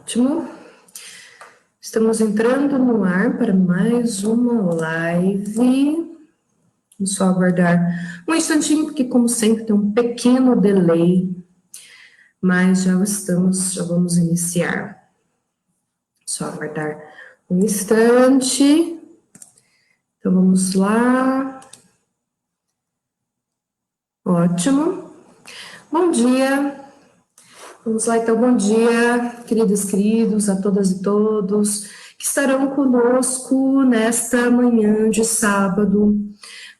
Ótimo. Estamos entrando no ar para mais uma live. Vamos só aguardar um instantinho, porque como sempre tem um pequeno delay, mas já vamos iniciar. Só aguardar um instante. Então vamos lá. Ótimo. Bom dia. Vamos lá, então, bom dia, queridas e queridos, a todas e todos que estarão conosco nesta manhã de sábado,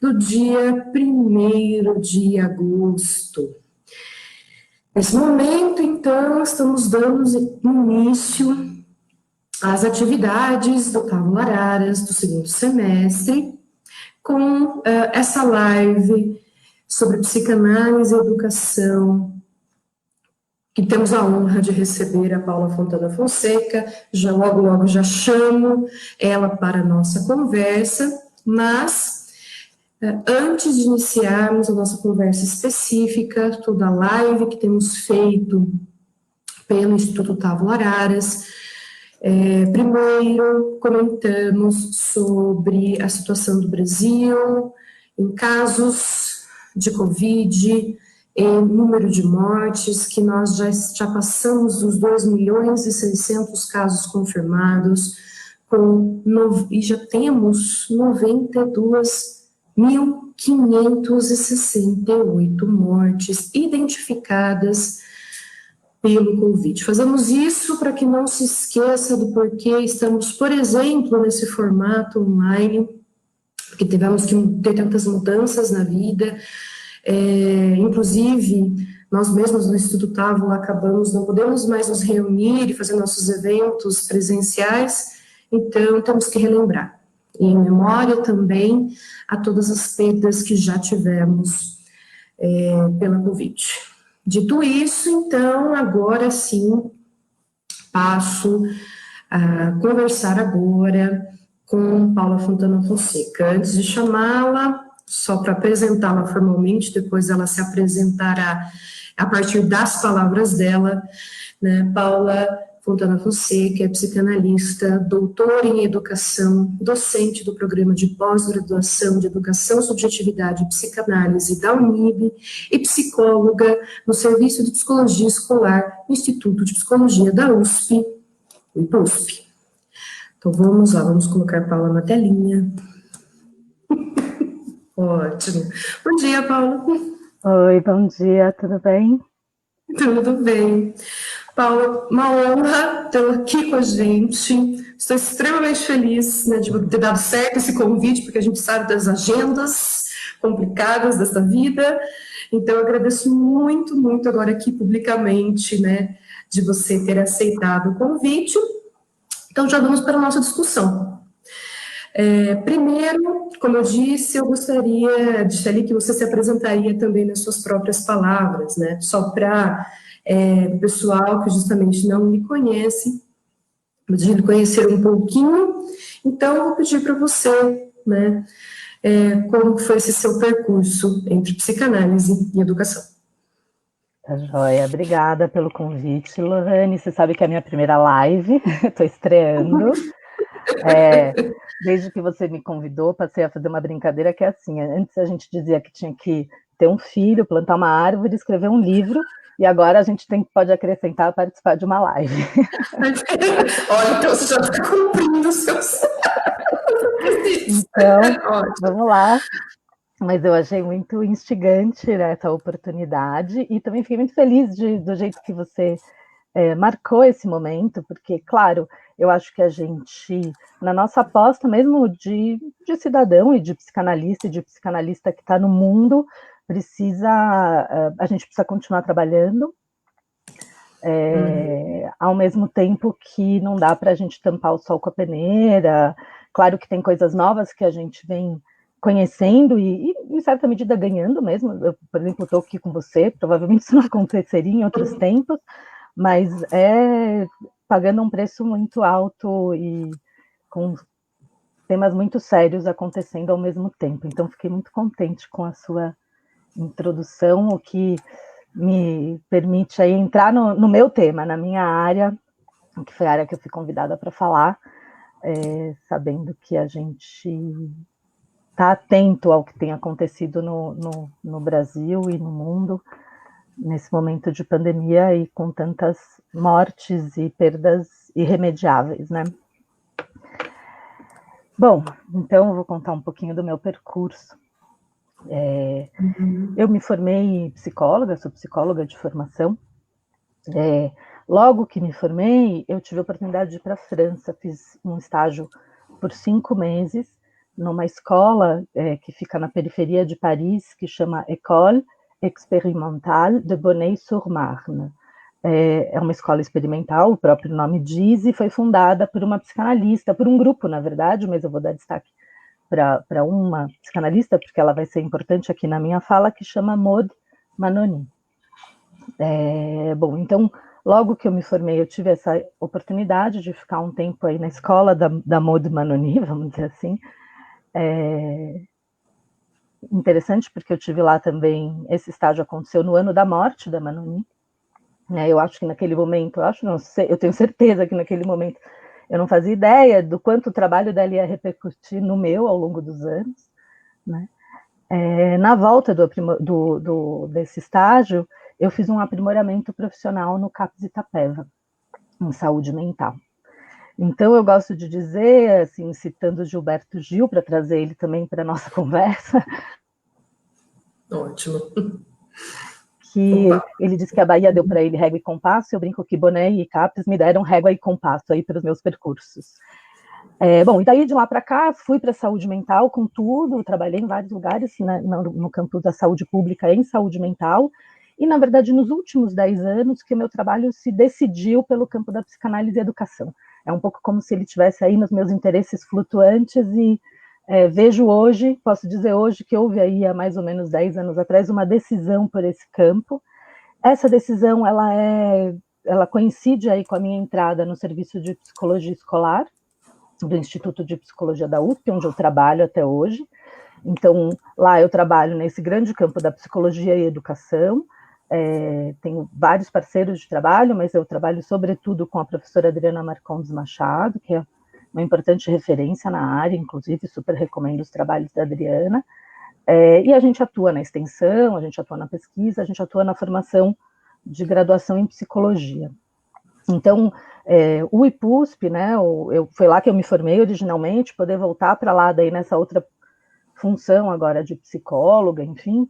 do dia 1º de agosto. Nesse momento, então, estamos dando início às atividades do Távola Araras do segundo semestre, com essa live sobre psicanálise e educação, que temos a honra de receber a Paula Fontana Fonseca. Já logo já chamo ela para a nossa conversa, mas antes de iniciarmos a nossa conversa específica, toda a live que temos feito pelo Instituto Távola Araras, primeiro comentamos sobre a situação do Brasil em casos de Covid, em número de mortes, que nós já passamos dos 2.600.000 casos confirmados, e já temos 92.568 mortes identificadas pelo Covid. Fazemos isso para que não se esqueça do porquê estamos, por exemplo, nesse formato online, porque tivemos que ter tantas mudanças na vida. Inclusive, nós mesmos no Instituto Távola não podemos mais nos reunir e fazer nossos eventos presenciais, então temos que relembrar. E em memória também a todas as perdas que já tivemos pela Covid. Dito isso, então, agora sim, passo a conversar agora com Paula Fontana Fonseca. Antes de chamá-la, só para apresentá-la formalmente, depois ela se apresentará a partir das palavras dela, né? Paula Fontana Fonseca é psicanalista, doutora em educação, docente do programa de pós-graduação de educação, subjetividade e psicanálise da Unib e psicóloga no Serviço de Psicologia Escolar no Instituto de Psicologia da USP, o IPUSP. Então vamos lá, vamos colocar a Paula na telinha. Ótimo. Bom dia, Paula. Oi, bom dia, tudo bem? Tudo bem. Paula, uma honra tê-la aqui com a gente. Estou extremamente feliz, né, de ter dado certo esse convite, porque a gente sabe das agendas complicadas dessa vida. Então, eu agradeço muito, muito agora aqui publicamente, né, de você ter aceitado o convite. Então, já vamos para a nossa discussão. Primeiro, como eu disse, eu gostaria de Shelly, que você se apresentaria também nas suas próprias palavras, né? Só para o pessoal que justamente não me conhece, de conhecer um pouquinho. Então, eu vou pedir para você, né? Como foi esse seu percurso entre psicanálise e educação? Tá joia, obrigada pelo convite, Lohane. Você sabe que é a minha primeira live, estou estreando. Desde que você me convidou, passei a fazer uma brincadeira que é assim: antes a gente dizia que tinha que ter um filho, plantar uma árvore, escrever um livro, e agora a gente pode acrescentar participar de uma live. Olha, então você já está cumprindo os seus. Então, vamos lá. Mas eu achei muito instigante, né, essa oportunidade, e também fiquei muito feliz do jeito que você marcou esse momento, porque, claro, eu acho que a gente, na nossa aposta mesmo de cidadão e de psicanalista que está no mundo, a gente precisa continuar trabalhando, ao mesmo tempo que não dá para a gente tampar o sol com a peneira. Claro que tem coisas novas que a gente vem conhecendo e em certa medida, ganhando mesmo. Eu, por exemplo, estou aqui com você, provavelmente isso não aconteceria em outros tempos, mas pagando um preço muito alto e com temas muito sérios acontecendo ao mesmo tempo. Então, fiquei muito contente com a sua introdução, o que me permite aí entrar no meu tema, na minha área, que foi a área que eu fui convidada para falar, sabendo que a gente está atento ao que tem acontecido no Brasil e no mundo, nesse momento de pandemia e com tantas mortes e perdas irremediáveis, né? Bom, então eu vou contar um pouquinho do meu percurso. Eu me formei psicóloga, sou psicóloga de formação. Logo que me formei, eu tive a oportunidade de ir para a França, fiz um estágio por 5 meses, numa escola que fica na periferia de Paris, que chama École Expérimentale de Bonneuil-sur-Marne. É uma escola experimental, o próprio nome diz, e foi fundada por uma psicanalista, por um grupo, na verdade, mas eu vou dar destaque para uma psicanalista, porque ela vai ser importante aqui na minha fala, que chama Maud Manoni. Bom, então, logo que eu me formei, eu tive essa oportunidade de ficar um tempo aí na escola da Maud Manoni, vamos dizer assim. Interessante, porque eu tive lá também, esse estágio aconteceu no ano da morte da Manoni. Eu acho que naquele momento, não sei, eu tenho certeza que naquele momento eu não fazia ideia do quanto o trabalho dela ia repercutir no meu ao longo dos anos, né? Na volta desse estágio, eu fiz um aprimoramento profissional no CAPS Itapeva, em saúde mental. Então, eu gosto de dizer, assim, citando Gilberto Gil, para trazer ele também para a nossa conversa. Ótimo. Que ele disse que a Bahia deu para ele régua e compasso, eu brinco que Boné e CAPS me deram régua e compasso aí para os meus percursos. Bom, e daí de lá para cá, fui para a saúde mental com tudo, trabalhei em vários lugares, né, no campo da saúde pública em saúde mental, e na verdade nos últimos 10 anos que meu trabalho se decidiu pelo campo da psicanálise e educação. É um pouco como se ele tivesse aí nos meus interesses flutuantes e vejo hoje, posso dizer hoje, que houve aí há mais ou menos 10 anos atrás uma decisão por esse campo. Essa decisão, ela coincide aí com a minha entrada no serviço de psicologia escolar, do Instituto de Psicologia da USP, onde eu trabalho até hoje. Então, lá eu trabalho nesse grande campo da psicologia e educação, tenho vários parceiros de trabalho, mas eu trabalho sobretudo com a professora Adriana Marcondes Machado, que é uma importante referência na área, inclusive super recomendo os trabalhos da Adriana, e a gente atua na extensão, a gente atua na pesquisa, a gente atua na formação de graduação em psicologia. Então, o IPUSP, né, foi lá que eu me formei originalmente, poder voltar para lá daí nessa outra função agora de psicóloga, enfim,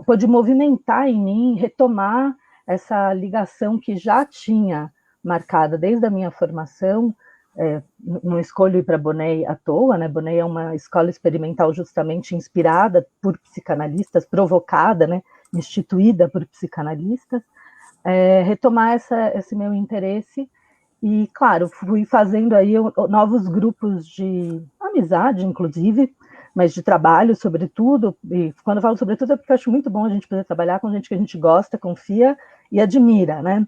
pôde movimentar em mim, retomar essa ligação que já tinha marcada desde a minha formação. Não escolho ir para Bonet à toa, né? Bonet é uma escola experimental justamente inspirada por psicanalistas, provocada, né? Instituída por psicanalistas, retomar esse meu interesse e, claro, fui fazendo aí novos grupos de amizade, inclusive, mas de trabalho, sobretudo, e quando eu falo sobretudo é porque eu acho muito bom a gente poder trabalhar com gente que a gente gosta, confia e admira, né?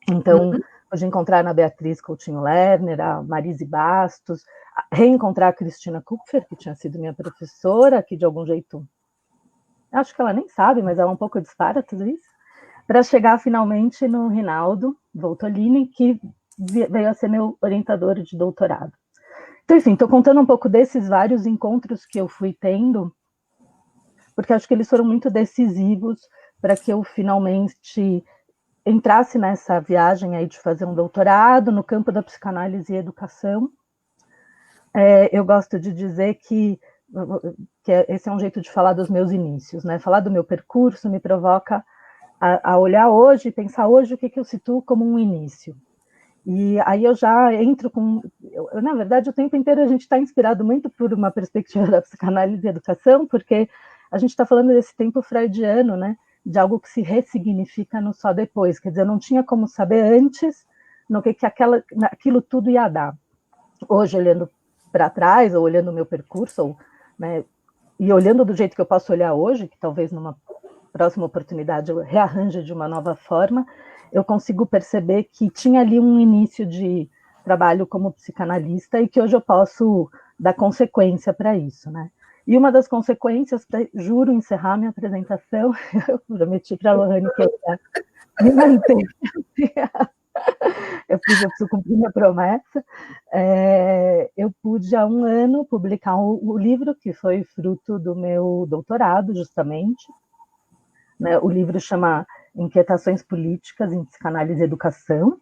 Então, hoje encontrar na Beatriz Coutinho Lerner, a Marise Bastos, reencontrar a Cristina Kupfer, que tinha sido minha professora, que de algum jeito, acho que ela nem sabe, mas ela um pouco dispara tudo isso, para chegar finalmente no Rinaldo Voltolini, que veio a ser meu orientador de doutorado. Então, enfim, estou contando um pouco desses vários encontros que eu fui tendo, porque acho que eles foram muito decisivos para que eu finalmente entrasse nessa viagem aí de fazer um doutorado no campo da psicanálise e educação. Eu gosto de dizer que esse é um jeito de falar dos meus inícios, né? Falar do meu percurso me provoca a olhar hoje, pensar hoje o que eu situo como um início. E aí eu já entro com... na verdade, o tempo inteiro a gente está inspirado muito por uma perspectiva da psicanálise e educação, porque a gente está falando desse tempo freudiano, né? De algo que se ressignifica no só depois. Quer dizer, eu não tinha como saber antes no que aquilo tudo ia dar. Hoje, olhando para trás, ou olhando o meu percurso, né, e olhando do jeito que eu posso olhar hoje, que talvez numa próxima oportunidade eu rearranje de uma nova forma, eu consigo perceber que tinha ali um início de trabalho como psicanalista e que hoje eu posso dar consequência para isso, né? E uma das consequências, juro encerrar minha apresentação, eu prometi para a Lohane que eu ia me manter eu preciso cumprir minha promessa. Eu pude, há um ano, publicar o livro que foi fruto do meu doutorado, justamente. Né? O livro chama Inquietações Políticas em Psicanálise e Educação.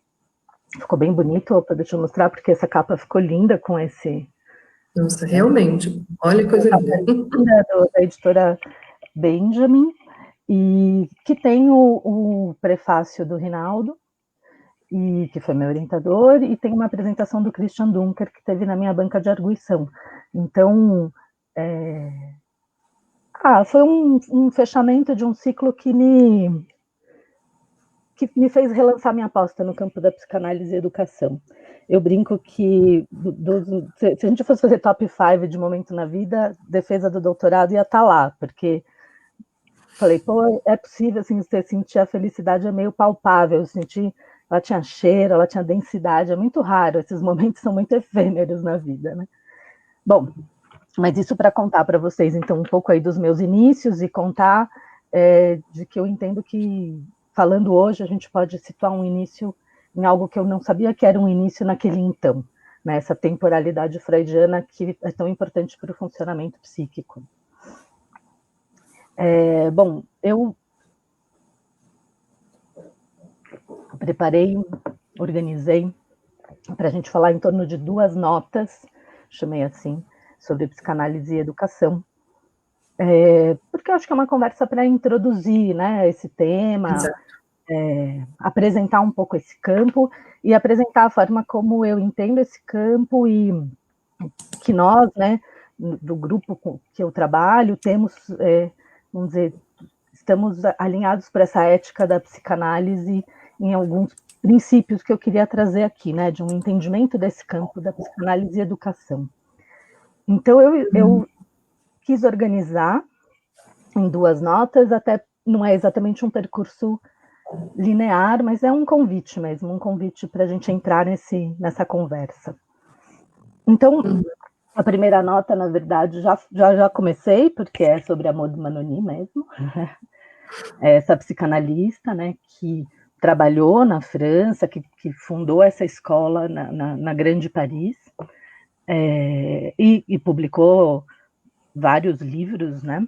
Ficou bem bonito, deixa eu mostrar, porque essa capa ficou linda com esse... Nossa, realmente, olha que coisa linda. Da editora Benjamin, e que tem o prefácio do Rinaldo, e que foi meu orientador, e tem uma apresentação do Christian Dunker, que teve na minha banca de arguição. Então, foi um fechamento de um ciclo que me fez relançar minha aposta no campo da psicanálise e educação. Eu brinco que, se a gente fosse fazer top 5 de momento na vida, defesa do doutorado ia estar lá, porque falei, pô, é possível, assim, você sentir a felicidade, é meio palpável, eu senti, ela tinha cheiro, ela tinha densidade, é muito raro, esses momentos são muito efêmeros na vida, né? Bom, mas isso para contar para vocês, então, um pouco aí dos meus inícios e contar de que eu entendo que, falando hoje, a gente pode situar um início em algo que eu não sabia que era um início naquele então, né? Essa temporalidade freudiana que é tão importante para o funcionamento psíquico. Bom, eu preparei, organizei para a gente falar em torno de 2 notas, chamei assim, sobre psicanálise e educação, porque eu acho que é uma conversa para introduzir, né, esse tema, apresentar um pouco esse campo e apresentar a forma como eu entendo esse campo e que nós, né, do grupo com que eu trabalho, temos, vamos dizer, estamos alinhados para essa ética da psicanálise em alguns princípios que eu queria trazer aqui, né, de um entendimento desse campo da psicanálise e educação. Então, eu quis organizar em 2 notas, até não é exatamente um percurso linear, mas é um convite mesmo, um convite para a gente entrar nessa conversa. Então, a primeira nota, na verdade, já comecei, porque é sobre a Maud Manoni mesmo, essa psicanalista, né, que trabalhou na França, que fundou essa escola na Grande Paris, e publicou vários livros, né?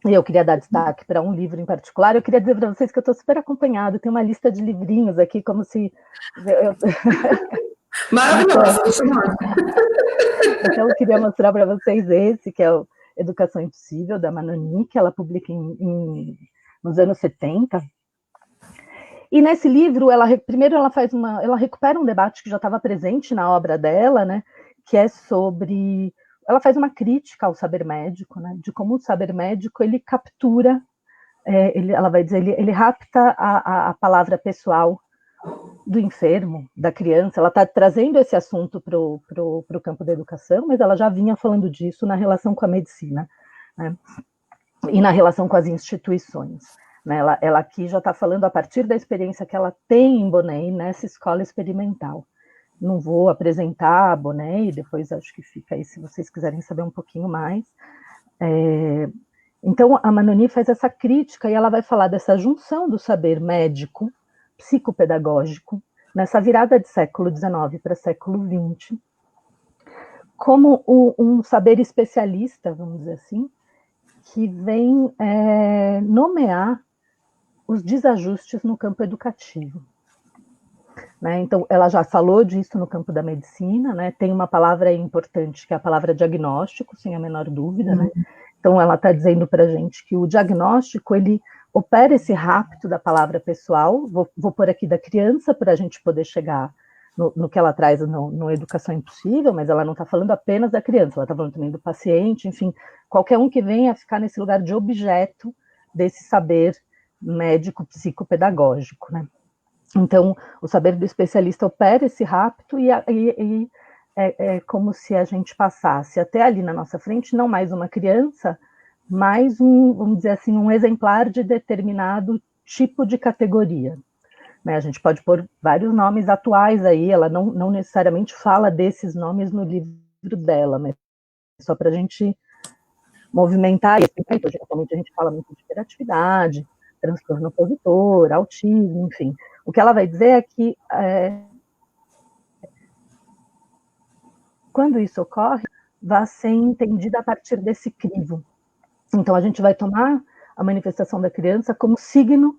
E eu queria dar destaque para um livro em particular. Eu queria dizer para vocês que eu estou super acompanhada, tem uma lista de livrinhos aqui, como se... Maravilhosa, Então, eu queria mostrar para vocês esse, que é o Educação Impossível, da Manoni, que ela publica nos anos 70. E nesse livro, primeiro ela recupera um debate que já estava presente na obra dela, né, que é sobre... Ela faz uma crítica ao saber médico, né, de como o saber médico ele captura, ela vai dizer, ele rapta a palavra pessoal do enfermo, da criança. Ela está trazendo esse assunto para o campo da educação, mas ela já vinha falando disso na relação com a medicina, né, e na relação com as instituições. Né, ela aqui já está falando a partir da experiência que ela tem em Bonet, nessa escola experimental. Não vou apresentar a Bonet, depois acho que fica aí se vocês quiserem saber um pouquinho mais. Então, a Manoni faz essa crítica e ela vai falar dessa junção do saber médico, psicopedagógico, nessa virada de século XIX para século XX, como um saber especialista, vamos dizer assim, que vem nomear os desajustes no campo educativo. Né? Então, ela já falou disso no campo da medicina, né? Tem uma palavra importante, que é a palavra diagnóstico, sem a menor dúvida. Né? Então, ela está dizendo para a gente que o diagnóstico, ele opera esse rapto da palavra pessoal, vou pôr aqui da criança, para a gente poder chegar no que ela traz no Educação Impossível, mas ela não está falando apenas da criança, ela está falando também do paciente, enfim, qualquer um que venha ficar nesse lugar de objeto desse saber médico psicopedagógico, né? Então, o saber do especialista opera esse rapto e é como se a gente passasse até ali na nossa frente, não mais uma criança, mas vamos dizer assim, um exemplar de determinado tipo de categoria. Né? A gente pode pôr vários nomes atuais aí, ela não necessariamente fala desses nomes no livro dela, mas só para a gente movimentar isso. Atualmente a gente fala muito de hiperatividade, transtorno opositor, autismo, enfim. O que ela vai dizer é que quando isso ocorre, vai ser entendida a partir desse crivo. Então, a gente vai tomar a manifestação da criança como signo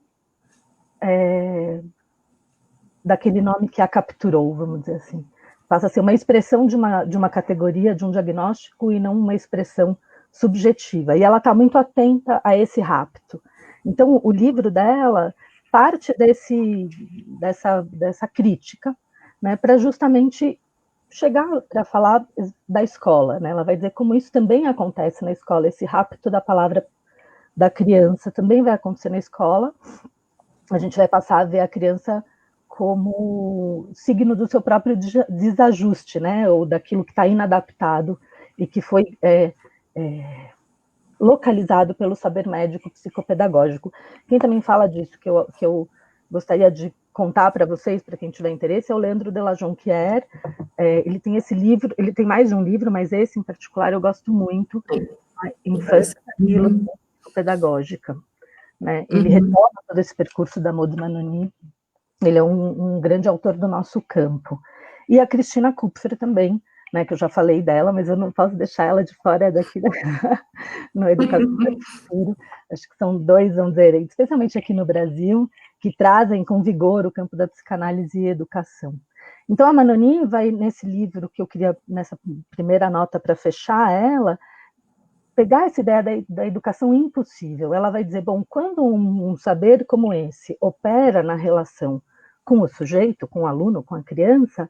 daquele nome que a capturou, vamos dizer assim. Passa a ser uma expressão de uma categoria, de um diagnóstico, e não uma expressão subjetiva. E ela está muito atenta a esse rapto. Então, o livro dela parte dessa crítica, né, para justamente chegar para falar da escola, né? Ela vai dizer como isso também acontece na escola, esse rapto da palavra da criança também vai acontecer na escola. A gente vai passar a ver a criança como signo do seu próprio desajuste, né? Ou daquilo que está inadaptado e que foi localizado pelo saber médico psicopedagógico. Quem também fala disso, que eu gostaria de contar para vocês, para quem tiver interesse, é o Leandro de La Jonquière. Ele tem esse livro, ele tem mais de um livro, mas esse em particular eu gosto muito, Infância Psicopedagógica. Né? Ele retoma todo esse percurso da Maud Manoni, ele é um grande autor do nosso campo. E a Cristina Kupfer também, né, que eu já falei dela, mas eu não posso deixar ela de fora daqui no Educação para o Futuro. Acho que são dois, vamos dizer, especialmente aqui no Brasil, que trazem com vigor o campo da psicanálise e educação. Então, a Manoni vai, nesse livro, que eu queria, nessa primeira nota para fechar ela, pegar essa ideia da educação impossível. Ela vai dizer, bom, quando um saber como esse opera na relação com o sujeito, com o aluno, com a criança,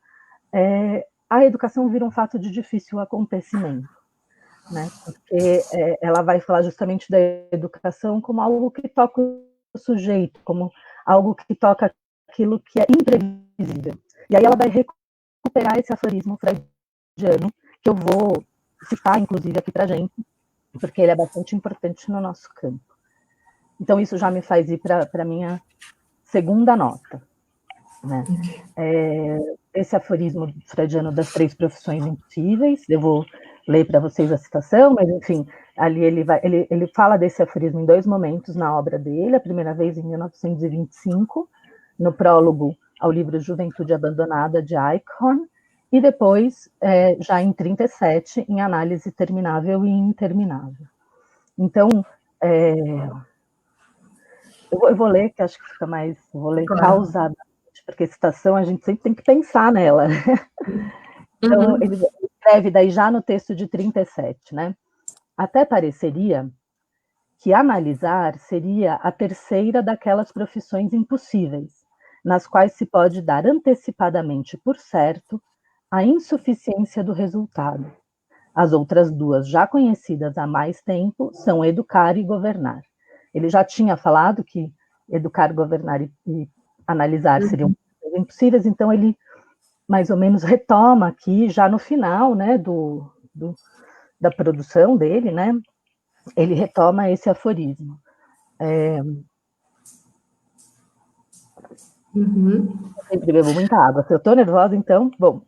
a educação vira um fato de difícil acontecimento, né? Porque ela vai falar justamente da educação como algo que toca o sujeito, como algo que toca aquilo que é imprevisível. E aí ela vai recuperar esse aforismo freudiano, que eu vou citar, inclusive, aqui para a gente, porque ele é bastante importante no nosso campo. Então, isso já me faz ir para a minha segunda nota. Né? Esse aforismo freudiano das 3 profissões impossíveis, eu vou ler para vocês a citação, mas, enfim, ali ele fala desse aforismo em 2 momentos na obra dele, a primeira vez em 1925, no prólogo ao livro Juventude Abandonada, de Eichhorn, e depois, já em 37, em Análise Terminável e Interminável. Então, eu vou ler, que acho que fica mais... Vou ler pausadamente, porque citação a gente sempre tem que pensar nela. Então, ele escreve daí já no texto de 37, né? Até pareceria que analisar seria a terceira daquelas profissões impossíveis, nas quais se pode dar antecipadamente por certo a insuficiência do resultado. As outras 2, já conhecidas há mais tempo, são educar e governar. Ele já tinha falado que educar, governar e analisar seriam impossíveis, então ele mais ou menos retoma aqui, já no final, né, da produção dele, né, ele retoma esse aforismo. Eu sempre bebo muita água. Se eu estou nervosa, então, bom.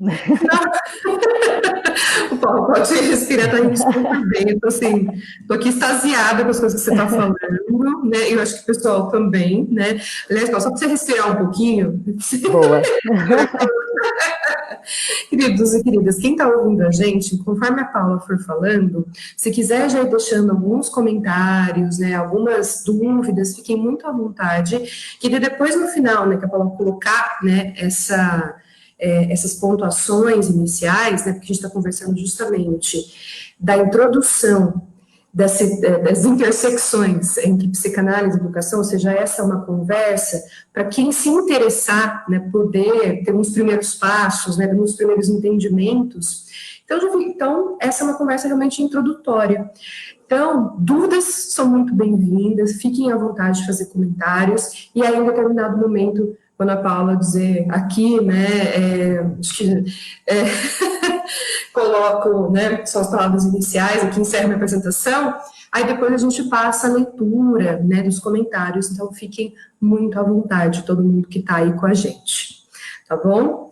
O Paulo pode respirar, tá indo super bem. Eu tô assim, tô aqui extasiada com as coisas que você está falando, né? Eu acho que o pessoal também, né? Aliás, Paulo, só para você respirar um pouquinho. Boa. Queridos e queridas, quem está ouvindo a gente, conforme a Paula for falando, se quiser já ir deixando alguns comentários, né, algumas dúvidas, fiquem muito à vontade, que depois no final, né, que a Paula colocar, né, essas pontuações iniciais, né, porque a gente está conversando justamente da introdução das intersecções entre psicanálise e educação, ou seja, essa é uma conversa para quem se interessar, né, poder ter uns primeiros passos, né, uns primeiros entendimentos. Então, essa é uma conversa realmente introdutória. Então, dúvidas são muito bem-vindas, fiquem à vontade de fazer comentários, e aí, em determinado momento, quando a Paula dizer aqui, né, coloco, né, só as palavras iniciais, aqui encerro minha apresentação, aí depois a gente passa a leitura, né, dos comentários, então fiquem muito à vontade, todo mundo que está aí com a gente. tá bom?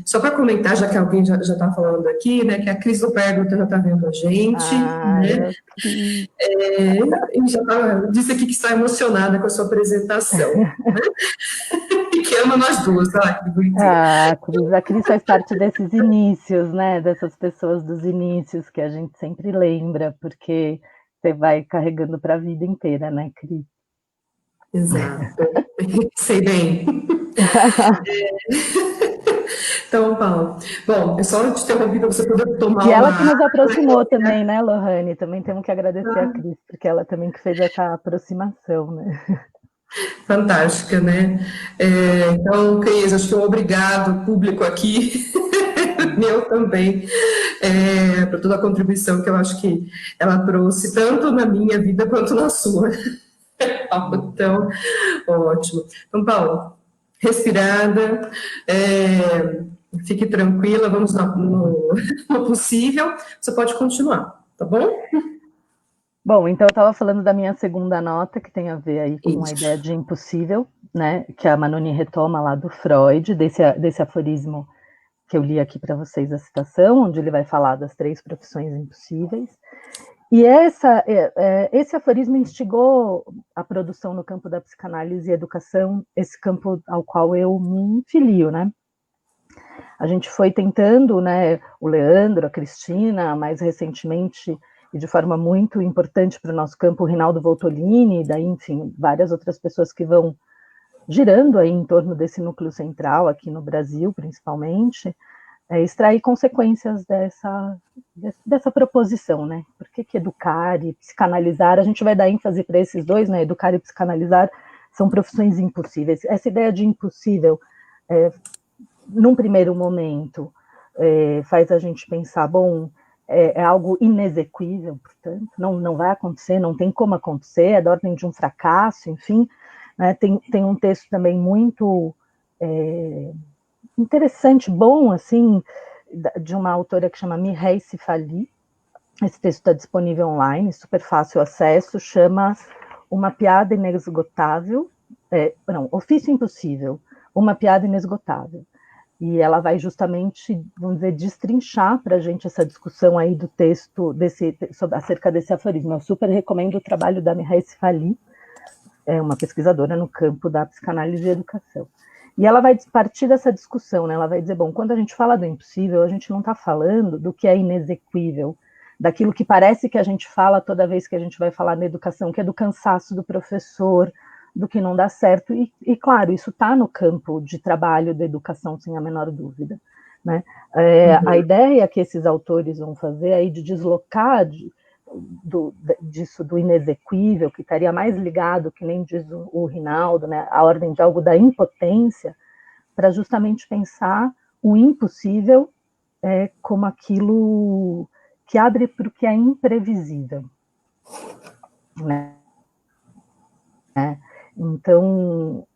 Só para comentar, já que alguém já está falando aqui, né, que a Cris do Pergunta já está vendo a gente, né? E já disse aqui que está emocionada com a sua apresentação, né? E que ama nós duas, que bonitinho. A Cris faz parte desses inícios, né? Dessas pessoas dos inícios que a gente sempre lembra, porque você vai carregando para a vida inteira, né, Cris? Exato. Sei bem. Então, Paulo, bom, é só te interromper para você poder tomar E ela uma que nos aproximou água, também, né, Lohane? Também temos que agradecer a Cris, porque ela também que fez essa aproximação, né? fantástica, né? Então, Cris, acho que um obrigado público aqui, meu também, por toda a contribuição que eu acho que ela trouxe, tanto na minha vida quanto na sua. Então, ótimo. Então, Paulo, respirada, fique tranquila, vamos no possível, você pode continuar, tá bom? Bom, então eu estava falando da minha segunda nota, que tem a ver aí com a Isso. ideia de impossível, né? Que a Manoni retoma lá do Freud, desse aforismo que eu li aqui para vocês a citação, onde ele vai falar das 3 profissões impossíveis. E esse aforismo instigou a produção no campo da psicanálise e educação, esse campo ao qual eu me filio, né? A gente foi tentando, né, o Leandro, a Cristina, mais recentemente, e de forma muito importante para o nosso campo, o Rinaldo Voltolini, e daí, enfim, várias outras pessoas que vão girando aí em torno desse núcleo central, aqui no Brasil, principalmente, extrair consequências dessa proposição, né? Por que educar e psicanalizar? A gente vai dar ênfase para esses dois, né? Educar e psicanalizar são profissões impossíveis. Essa ideia de impossível, num primeiro momento, faz a gente pensar, bom, é algo inexequível, portanto, não vai acontecer, não tem como acontecer, é da ordem de um fracasso, enfim. Né? Tem um texto também muito interessante, bom, assim, de uma autora que chama Mireille Sifali. Esse texto está disponível online, super fácil acesso, chama Uma Piada Inesgotável, Ofício Impossível, Uma Piada Inesgotável. E ela vai justamente, vamos dizer, destrinchar para a gente essa discussão aí do texto acerca desse aforismo. Eu super recomendo o trabalho da Mireille Sifali, uma pesquisadora no campo da psicanálise e educação. E ela vai partir dessa discussão, né? Ela vai dizer, bom, quando a gente fala do impossível, a gente não está falando do que é inexequível, daquilo que parece que a gente fala toda vez que a gente vai falar na educação, que é do cansaço do professor, do que não dá certo, e claro, isso está no campo de trabalho da educação, sem a menor dúvida. Né? A ideia que esses autores vão fazer aí de deslocar disso do inexequível, que estaria mais ligado, que nem diz o Rinaldo, né, a ordem de algo da impotência, para justamente pensar o impossível como aquilo que abre para o que é imprevisível. Né? Então,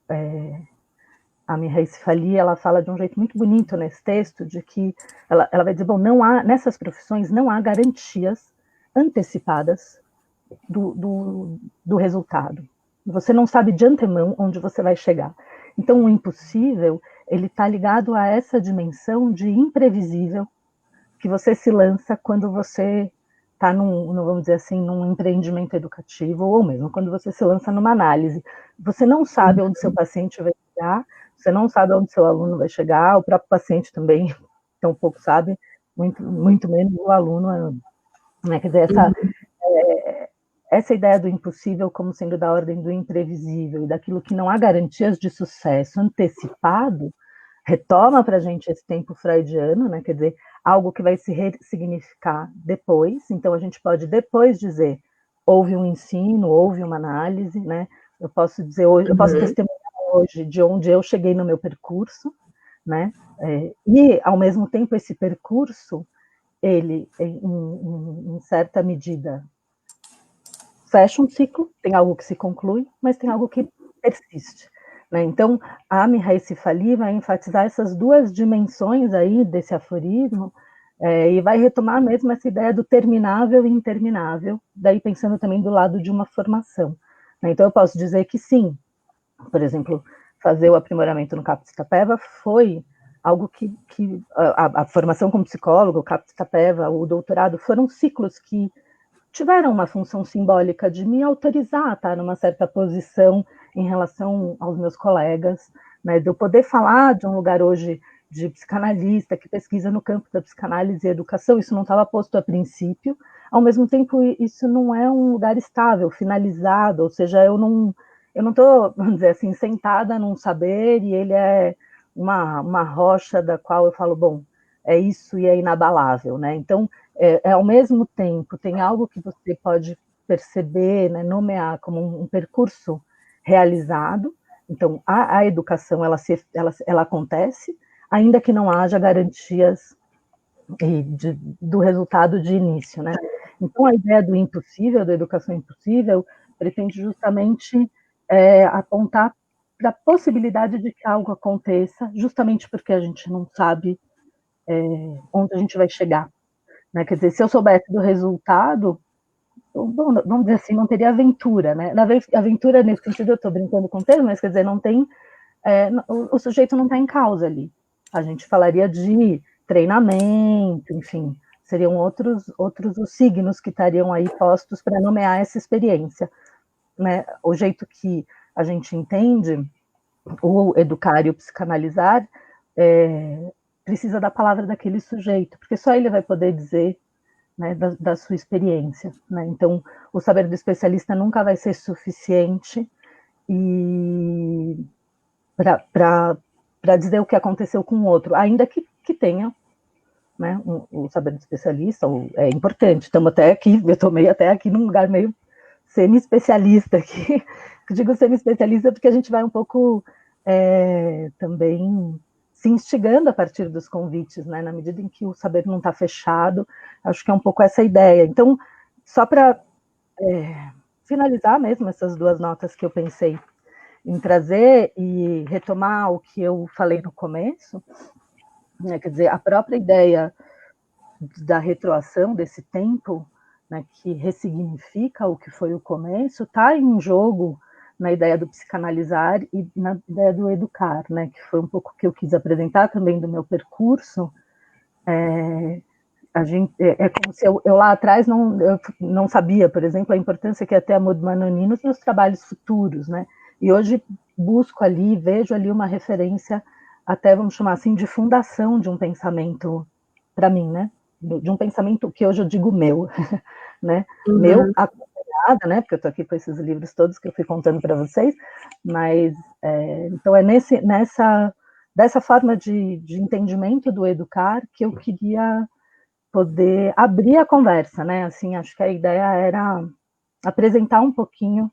a Mireille Sifali, ela fala de um jeito muito bonito nesse texto, de que ela vai dizer, bom, nessas profissões não há garantias antecipadas do resultado. Você não sabe de antemão onde você vai chegar. Então, o impossível, ele está ligado a essa dimensão de imprevisível que você se lança quando você está vamos dizer assim, num empreendimento educativo, ou mesmo quando você se lança numa análise. Você não sabe onde seu paciente vai chegar, você não sabe onde seu aluno vai chegar, o próprio paciente também tampouco sabe, muito menos o aluno. Né? Quer dizer, essa ideia do impossível como sendo da ordem do imprevisível e daquilo que não há garantias de sucesso antecipado, retoma para a gente esse tempo freudiano, né? Quer dizer, algo que vai se ressignificar depois. Então, a gente pode depois dizer, houve um ensino, houve uma análise, né? Eu posso dizer hoje, eu posso testemunhar hoje de onde eu cheguei no meu percurso, né? E, ao mesmo tempo, esse percurso, ele, em certa medida, fecha um ciclo, tem algo que se conclui, mas tem algo que persiste. Né? Então, a Mireille Sifali vai enfatizar essas duas dimensões aí desse aforismo e vai retomar mesmo essa ideia do terminável e interminável, daí pensando também do lado de uma formação. Né? Então, eu posso dizer que sim, por exemplo, fazer o aprimoramento no CAPS Itapeva foi algo que a formação como psicólogo, o CAPS Itapeva, o doutorado, foram ciclos que tiveram uma função simbólica de me autorizar a estar numa certa posição em relação aos meus colegas, né, de eu poder falar de um lugar hoje de psicanalista que pesquisa no campo da psicanálise e educação. Isso não estava posto a princípio. Ao mesmo tempo, isso não é um lugar estável, finalizado, ou seja, eu não estou, vamos dizer assim, sentada num saber e ele é uma rocha da qual eu falo, bom, é isso e é inabalável, né? Então, ao mesmo tempo, tem algo que você pode perceber, né, nomear como um percurso realizado. Então, a educação, ela acontece, ainda que não haja garantias do resultado de início, né? Então, a ideia do impossível, da educação impossível, pretende justamente apontar para a possibilidade de que algo aconteça, justamente porque a gente não sabe onde a gente vai chegar, né? Quer dizer, se eu soubesse do resultado, bom, vamos dizer assim, não teria aventura, né? Na aventura, nesse sentido, eu estou brincando com o termo, mas quer dizer, não tem, o sujeito não está em causa ali. A gente falaria de treinamento, enfim, seriam outros os signos que estariam aí postos para nomear essa experiência, né? O jeito que a gente entende o educar e o psicanalizar precisa da palavra daquele sujeito, porque só ele vai poder dizer, né, da sua experiência, né? Então, o saber do especialista nunca vai ser suficiente para dizer o que aconteceu com o outro, ainda que tenha, né, o saber do especialista, é importante. Estamos até aqui, eu estou meio até aqui num lugar meio semi-especialista aqui, digo semi-especialista porque a gente vai um pouco também se instigando a partir dos convites, né, na medida em que o saber não está fechado, acho que é um pouco essa ideia. Então, só para finalizar mesmo essas duas notas que eu pensei em trazer e retomar o que eu falei no começo, né, quer dizer, a própria ideia da retroação desse tempo, né, que ressignifica o que foi o começo, está em jogo na ideia do psicanalizar e na ideia do educar, né, que foi um pouco o que eu quis apresentar também do meu percurso. Como se eu lá atrás eu não sabia, por exemplo, a importância que ia ter a Mudmanani nos meus trabalhos futuros, né, e hoje busco ali, vejo ali uma referência, até vamos chamar assim, de fundação de um pensamento, para mim, né, de um pensamento que hoje eu digo meu, né, meu, acompanhada, né, porque eu estou aqui com esses livros todos que eu fui contando para vocês, mas, então dessa forma de entendimento do educar que eu queria poder abrir a conversa, né, assim, acho que a ideia era apresentar um pouquinho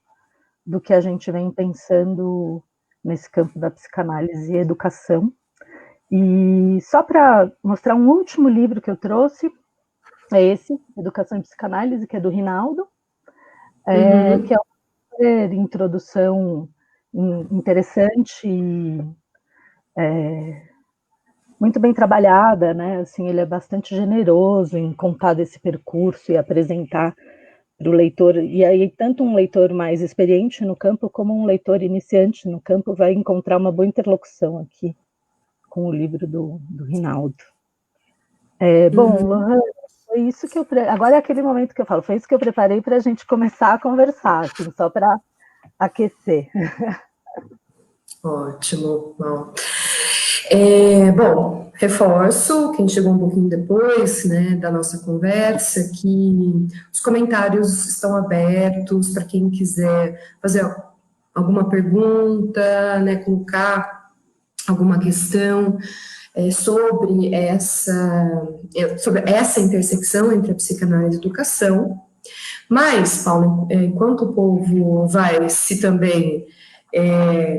do que a gente vem pensando nesse campo da psicanálise e educação. E só para mostrar um último livro que eu trouxe, é esse, Educação e Psicanálise, que é do Rinaldo, que é uma introdução interessante e muito bem trabalhada, né? Assim, ele é bastante generoso em contar desse percurso e apresentar para o leitor, e aí tanto um leitor mais experiente no campo como um leitor iniciante no campo vai encontrar uma boa interlocução aqui com o livro do Rinaldo. Bom, Lohan, foi isso que agora é aquele momento que eu falo, foi isso que eu preparei para a gente começar a conversar, assim, só para aquecer. Ótimo. Bom. Bom, reforço, quem chegou um pouquinho depois, né, da nossa conversa, que os comentários estão abertos para quem quiser fazer alguma pergunta, né, colocar alguma questão sobre essa intersecção entre a psicanálise e a educação. Mas, Paulo, enquanto o povo vai se também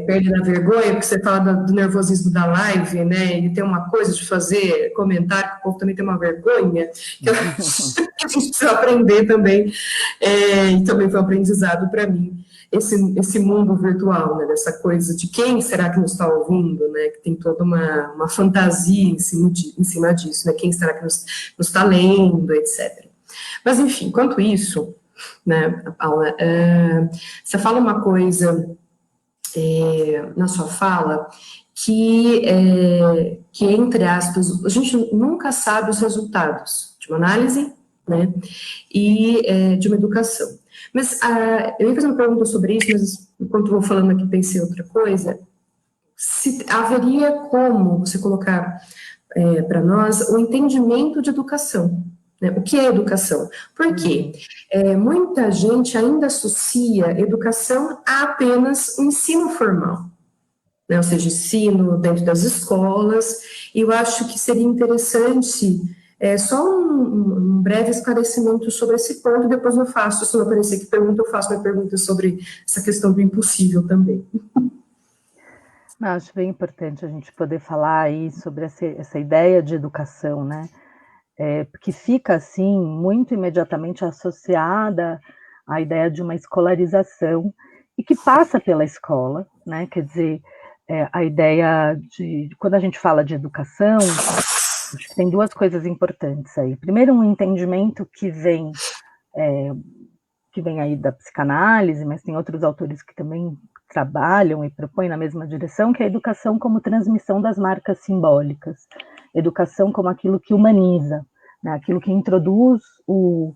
perdendo a vergonha, porque você fala do nervosismo da live, né, e tem uma coisa de fazer comentário, que o povo também tem uma vergonha, que a gente precisa aprender também, e também foi um aprendizado para mim, esse mundo virtual, né, dessa coisa de quem será que nos está ouvindo, né, que tem toda uma fantasia em cima disso, né, quem será que nos está lendo, etc. Mas, enfim, enquanto isso, né, Paula, você fala uma coisa na sua fala, que, entre aspas, a gente nunca sabe os resultados de uma análise, né, e de uma educação. Mas eu ia fazer uma pergunta sobre isso, mas enquanto vou falando aqui pensei outra coisa. Se haveria como você colocar para nós o entendimento de educação, né? O que é educação? Porque muita gente ainda associa educação a apenas o ensino formal, né? Ou seja, ensino dentro das escolas, e eu acho que seria interessante só um breve esclarecimento sobre esse ponto, depois eu faço, se não aparecer que pergunta, eu faço uma pergunta sobre essa questão do impossível também. Acho bem importante a gente poder falar aí sobre essa ideia de educação, né? Porque fica, assim, muito imediatamente associada à ideia de uma escolarização e que passa pela escola, né? Quer dizer, a ideia de... Quando a gente fala de educação, acho que tem duas coisas importantes aí. Primeiro, um entendimento que vem aí da psicanálise, mas tem outros autores que também trabalham e propõem na mesma direção, que é a educação como transmissão das marcas simbólicas, educação como aquilo que humaniza, né, aquilo que introduz o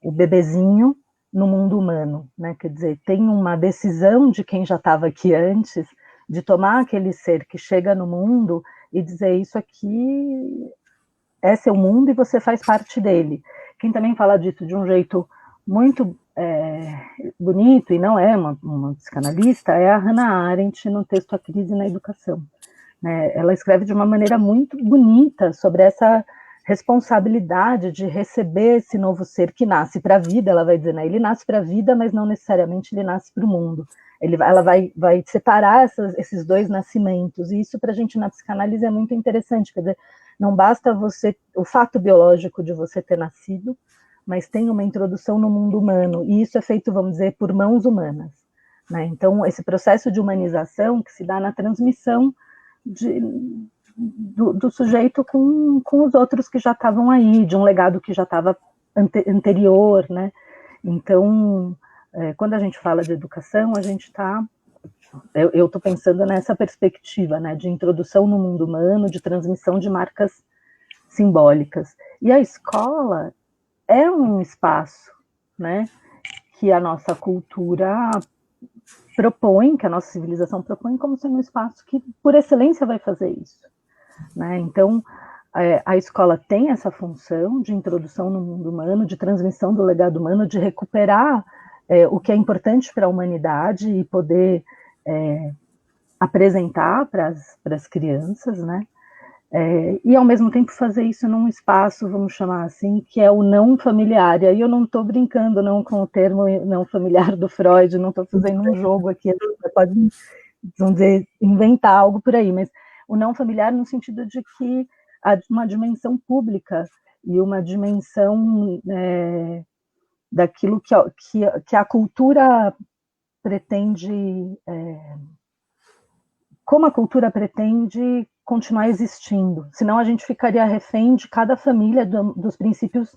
bebezinho no mundo humano, né, quer dizer, tem uma decisão de quem já estava aqui antes, de tomar aquele ser que chega no mundo e dizer, isso aqui é seu mundo e você faz parte dele. Quem também fala disso de um jeito muito bonito, e não é uma psicanalista, é a Hannah Arendt no texto A Crise na Educação. Né? Ela escreve de uma maneira muito bonita sobre essa responsabilidade de receber esse novo ser que nasce para a vida, ela vai dizer, né? Ele nasce para a vida, mas não necessariamente ele nasce para o mundo. Ela vai separar esses dois nascimentos, e isso para a gente na psicanálise é muito interessante, quer dizer, não basta o fato biológico de você ter nascido, mas tem uma introdução no mundo humano, e isso é feito, vamos dizer, por mãos humanas. Né? Então, esse processo de humanização que se dá na transmissão do sujeito com os outros que já estavam aí, de um legado que já estava anterior. Né? Então, quando a gente fala de educação, a gente está... Eu estou pensando nessa perspectiva, né, de introdução no mundo humano, de transmissão de marcas simbólicas. E a escola é um espaço, né, que a nossa cultura propõe, que a nossa civilização propõe como sendo um espaço que, por excelência, vai fazer isso. Né? Então, a escola tem essa função de introdução no mundo humano, de transmissão do legado humano, de recuperar o que é importante para a humanidade e poder apresentar para as crianças, né? E ao mesmo tempo fazer isso num espaço, vamos chamar assim, que é o não familiar. E aí eu não estou brincando não com o termo não familiar do Freud, não estou fazendo um jogo aqui, você pode, vamos dizer, inventar algo por aí, mas o não familiar no sentido de que há uma dimensão pública e uma dimensão daquilo que a cultura pretende... como a cultura pretende continuar existindo, senão a gente ficaria refém de cada família, dos princípios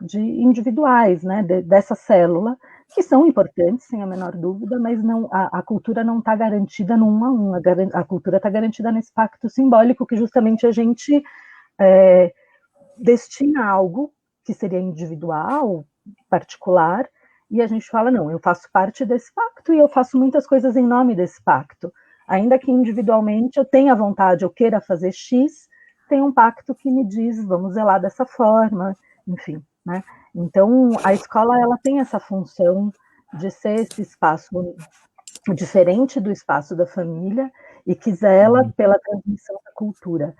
de individuais, né, dessa célula, que são importantes, sem a menor dúvida, mas não, a cultura não está garantida no um a um, a cultura está garantida nesse pacto simbólico que justamente a gente destina algo que seria individual, particular, e a gente fala, não, eu faço parte desse pacto e eu faço muitas coisas em nome desse pacto. Ainda que individualmente eu tenha vontade, eu queira fazer X, tem um pacto que me diz, vamos zelar dessa forma, enfim. Né? Então, a escola ela tem essa função de ser esse espaço diferente do espaço da família e que zela pela transmissão da cultura.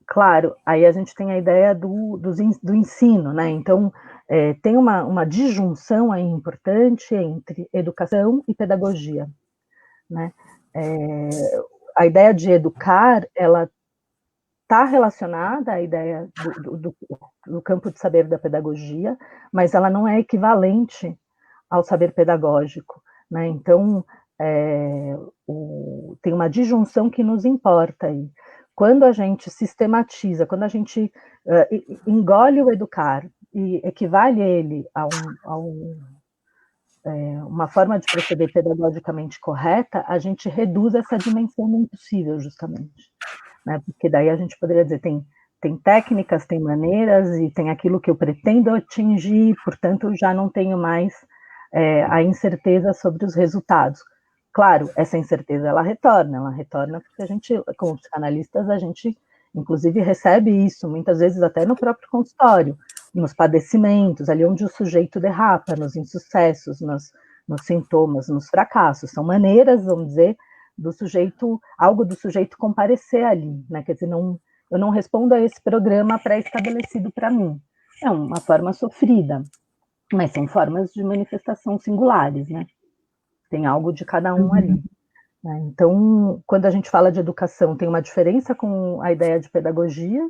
Claro, aí a gente tem a ideia do ensino, né? Então, tem uma disjunção aí importante entre educação e pedagogia, né? A ideia de educar, ela está relacionada à ideia do campo de saber da pedagogia, mas ela não é equivalente ao saber pedagógico, né? Então, tem uma disjunção que nos importa aí. Quando a gente sistematiza, quando a gente engole o educar e equivale ele uma forma de proceder pedagogicamente correta, a gente reduz essa dimensão do impossível, justamente. Né? Porque daí a gente poderia dizer, tem técnicas, tem maneiras, e tem aquilo que eu pretendo atingir, portanto, eu já não tenho mais a incerteza sobre os resultados. Claro, essa incerteza, ela retorna porque a gente, como psicanalistas, a gente, inclusive, recebe isso, muitas vezes até no próprio consultório, nos padecimentos, ali onde o sujeito derrapa, nos insucessos, nos sintomas, nos fracassos, são maneiras, vamos dizer, algo do sujeito comparecer ali, né? Quer dizer, eu não respondo a esse programa pré-estabelecido para mim. É uma forma sofrida, mas são formas de manifestação singulares, né? Tem algo de cada um ali. Né? Então, quando a gente fala de educação, tem uma diferença com a ideia de pedagogia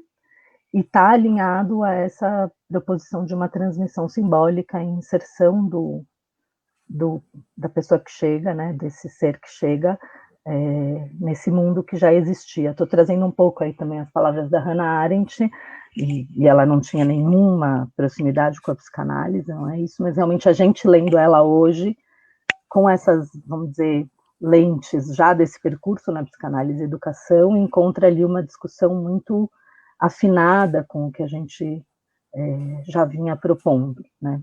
e está alinhado a essa proposição de uma transmissão simbólica e inserção da pessoa que chega, né? Desse ser que chega, nesse mundo que já existia. Estou trazendo um pouco aí também as palavras da Hannah Arendt, e ela não tinha nenhuma proximidade com a psicanálise, não é isso, mas realmente a gente lendo ela hoje, com essas, vamos dizer, lentes já desse percurso na psicanálise e educação, encontra ali uma discussão muito afinada com o que a gente já vinha propondo, né?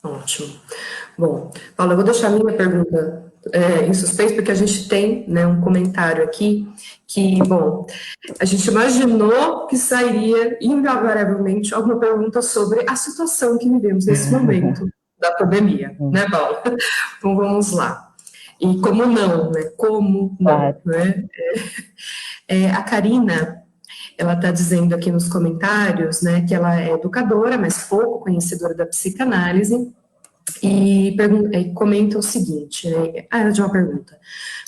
Ótimo. Bom, Paula, eu vou deixar a minha pergunta em suspenso, porque a gente tem, né, um comentário aqui que, bom, a gente imaginou que sairia invariavelmente alguma pergunta sobre a situação que vivemos nesse momento da pandemia, né, Paula? Então vamos lá. E como não, né? Como não, né? A Karina, ela está dizendo aqui nos comentários, né, que ela é educadora, mas pouco conhecedora da psicanálise, e comenta o seguinte, né? Ela tinha uma pergunta.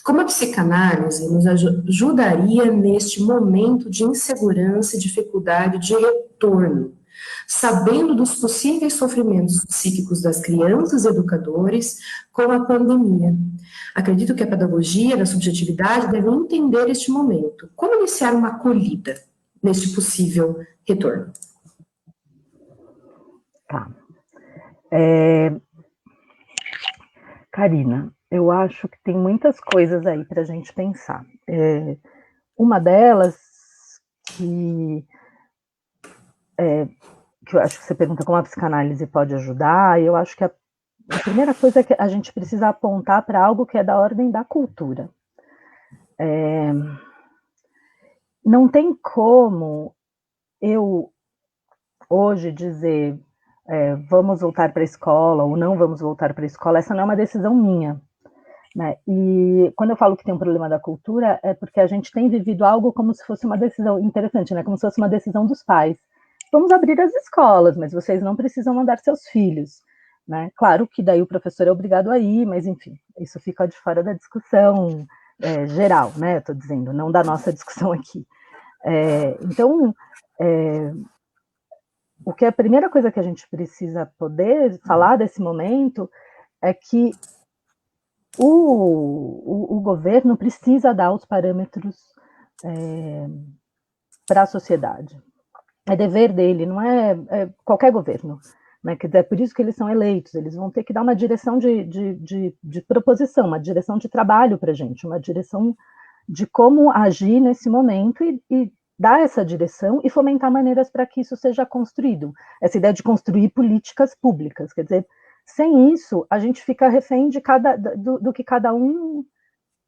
Como a psicanálise nos ajudaria neste momento de insegurança e dificuldade de retorno, sabendo dos possíveis sofrimentos psíquicos das crianças e educadores com a pandemia? Acredito que a pedagogia da subjetividade deve entender este momento. Como iniciar uma acolhida neste possível retorno? Tá. Karina, eu acho que tem muitas coisas aí para a gente pensar. Uma delas, que eu acho que você pergunta como a psicanálise pode ajudar, eu acho que a primeira coisa é que a gente precisa apontar para algo que é da ordem da cultura. Não tem como eu hoje dizer vamos voltar para a escola ou não vamos voltar para a escola, essa não é uma decisão minha. Né? E quando eu falo que tem um problema da cultura, é porque a gente tem vivido algo como se fosse uma decisão interessante, né? Como se fosse uma decisão dos pais. Vamos abrir as escolas, mas vocês não precisam mandar seus filhos. Né? Claro que daí o professor é obrigado a ir, mas enfim, isso fica de fora da discussão geral, né? Estou dizendo, não da nossa discussão aqui. Então, o que é a primeira coisa que a gente precisa poder falar desse momento é que o governo precisa dar os parâmetros para a sociedade. É dever dele, não é qualquer governo. Né? É por isso que eles são eleitos, eles vão ter que dar uma direção de proposição, uma direção de trabalho para a gente, uma direção de como agir nesse momento e dar essa direção e fomentar maneiras para que isso seja construído. Essa ideia de construir políticas públicas, quer dizer, sem isso, a gente fica refém do que cada um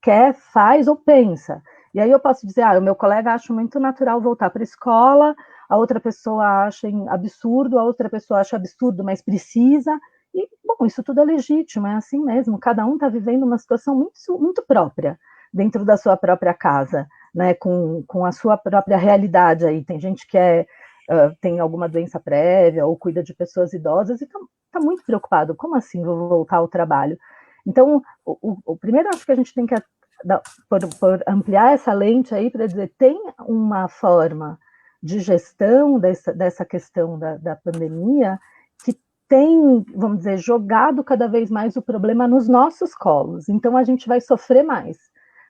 quer, faz ou pensa. E aí eu posso dizer, o meu colega acha muito natural voltar para a escola, a outra pessoa acha absurdo, a outra pessoa acha absurdo, mas precisa. E, bom, isso tudo é legítimo, é assim mesmo. Cada um está vivendo uma situação muito, muito própria, dentro da sua própria casa, né, com a sua própria realidade aí. Tem gente que tem alguma doença prévia ou cuida de pessoas idosas e está muito preocupado. Como assim vou voltar ao trabalho? Então, o primeiro, acho que a gente tem que por ampliar essa lente aí para dizer, tem uma forma de gestão dessa questão da pandemia que tem, vamos dizer, jogado cada vez mais o problema nos nossos colos. Então, a gente vai sofrer mais.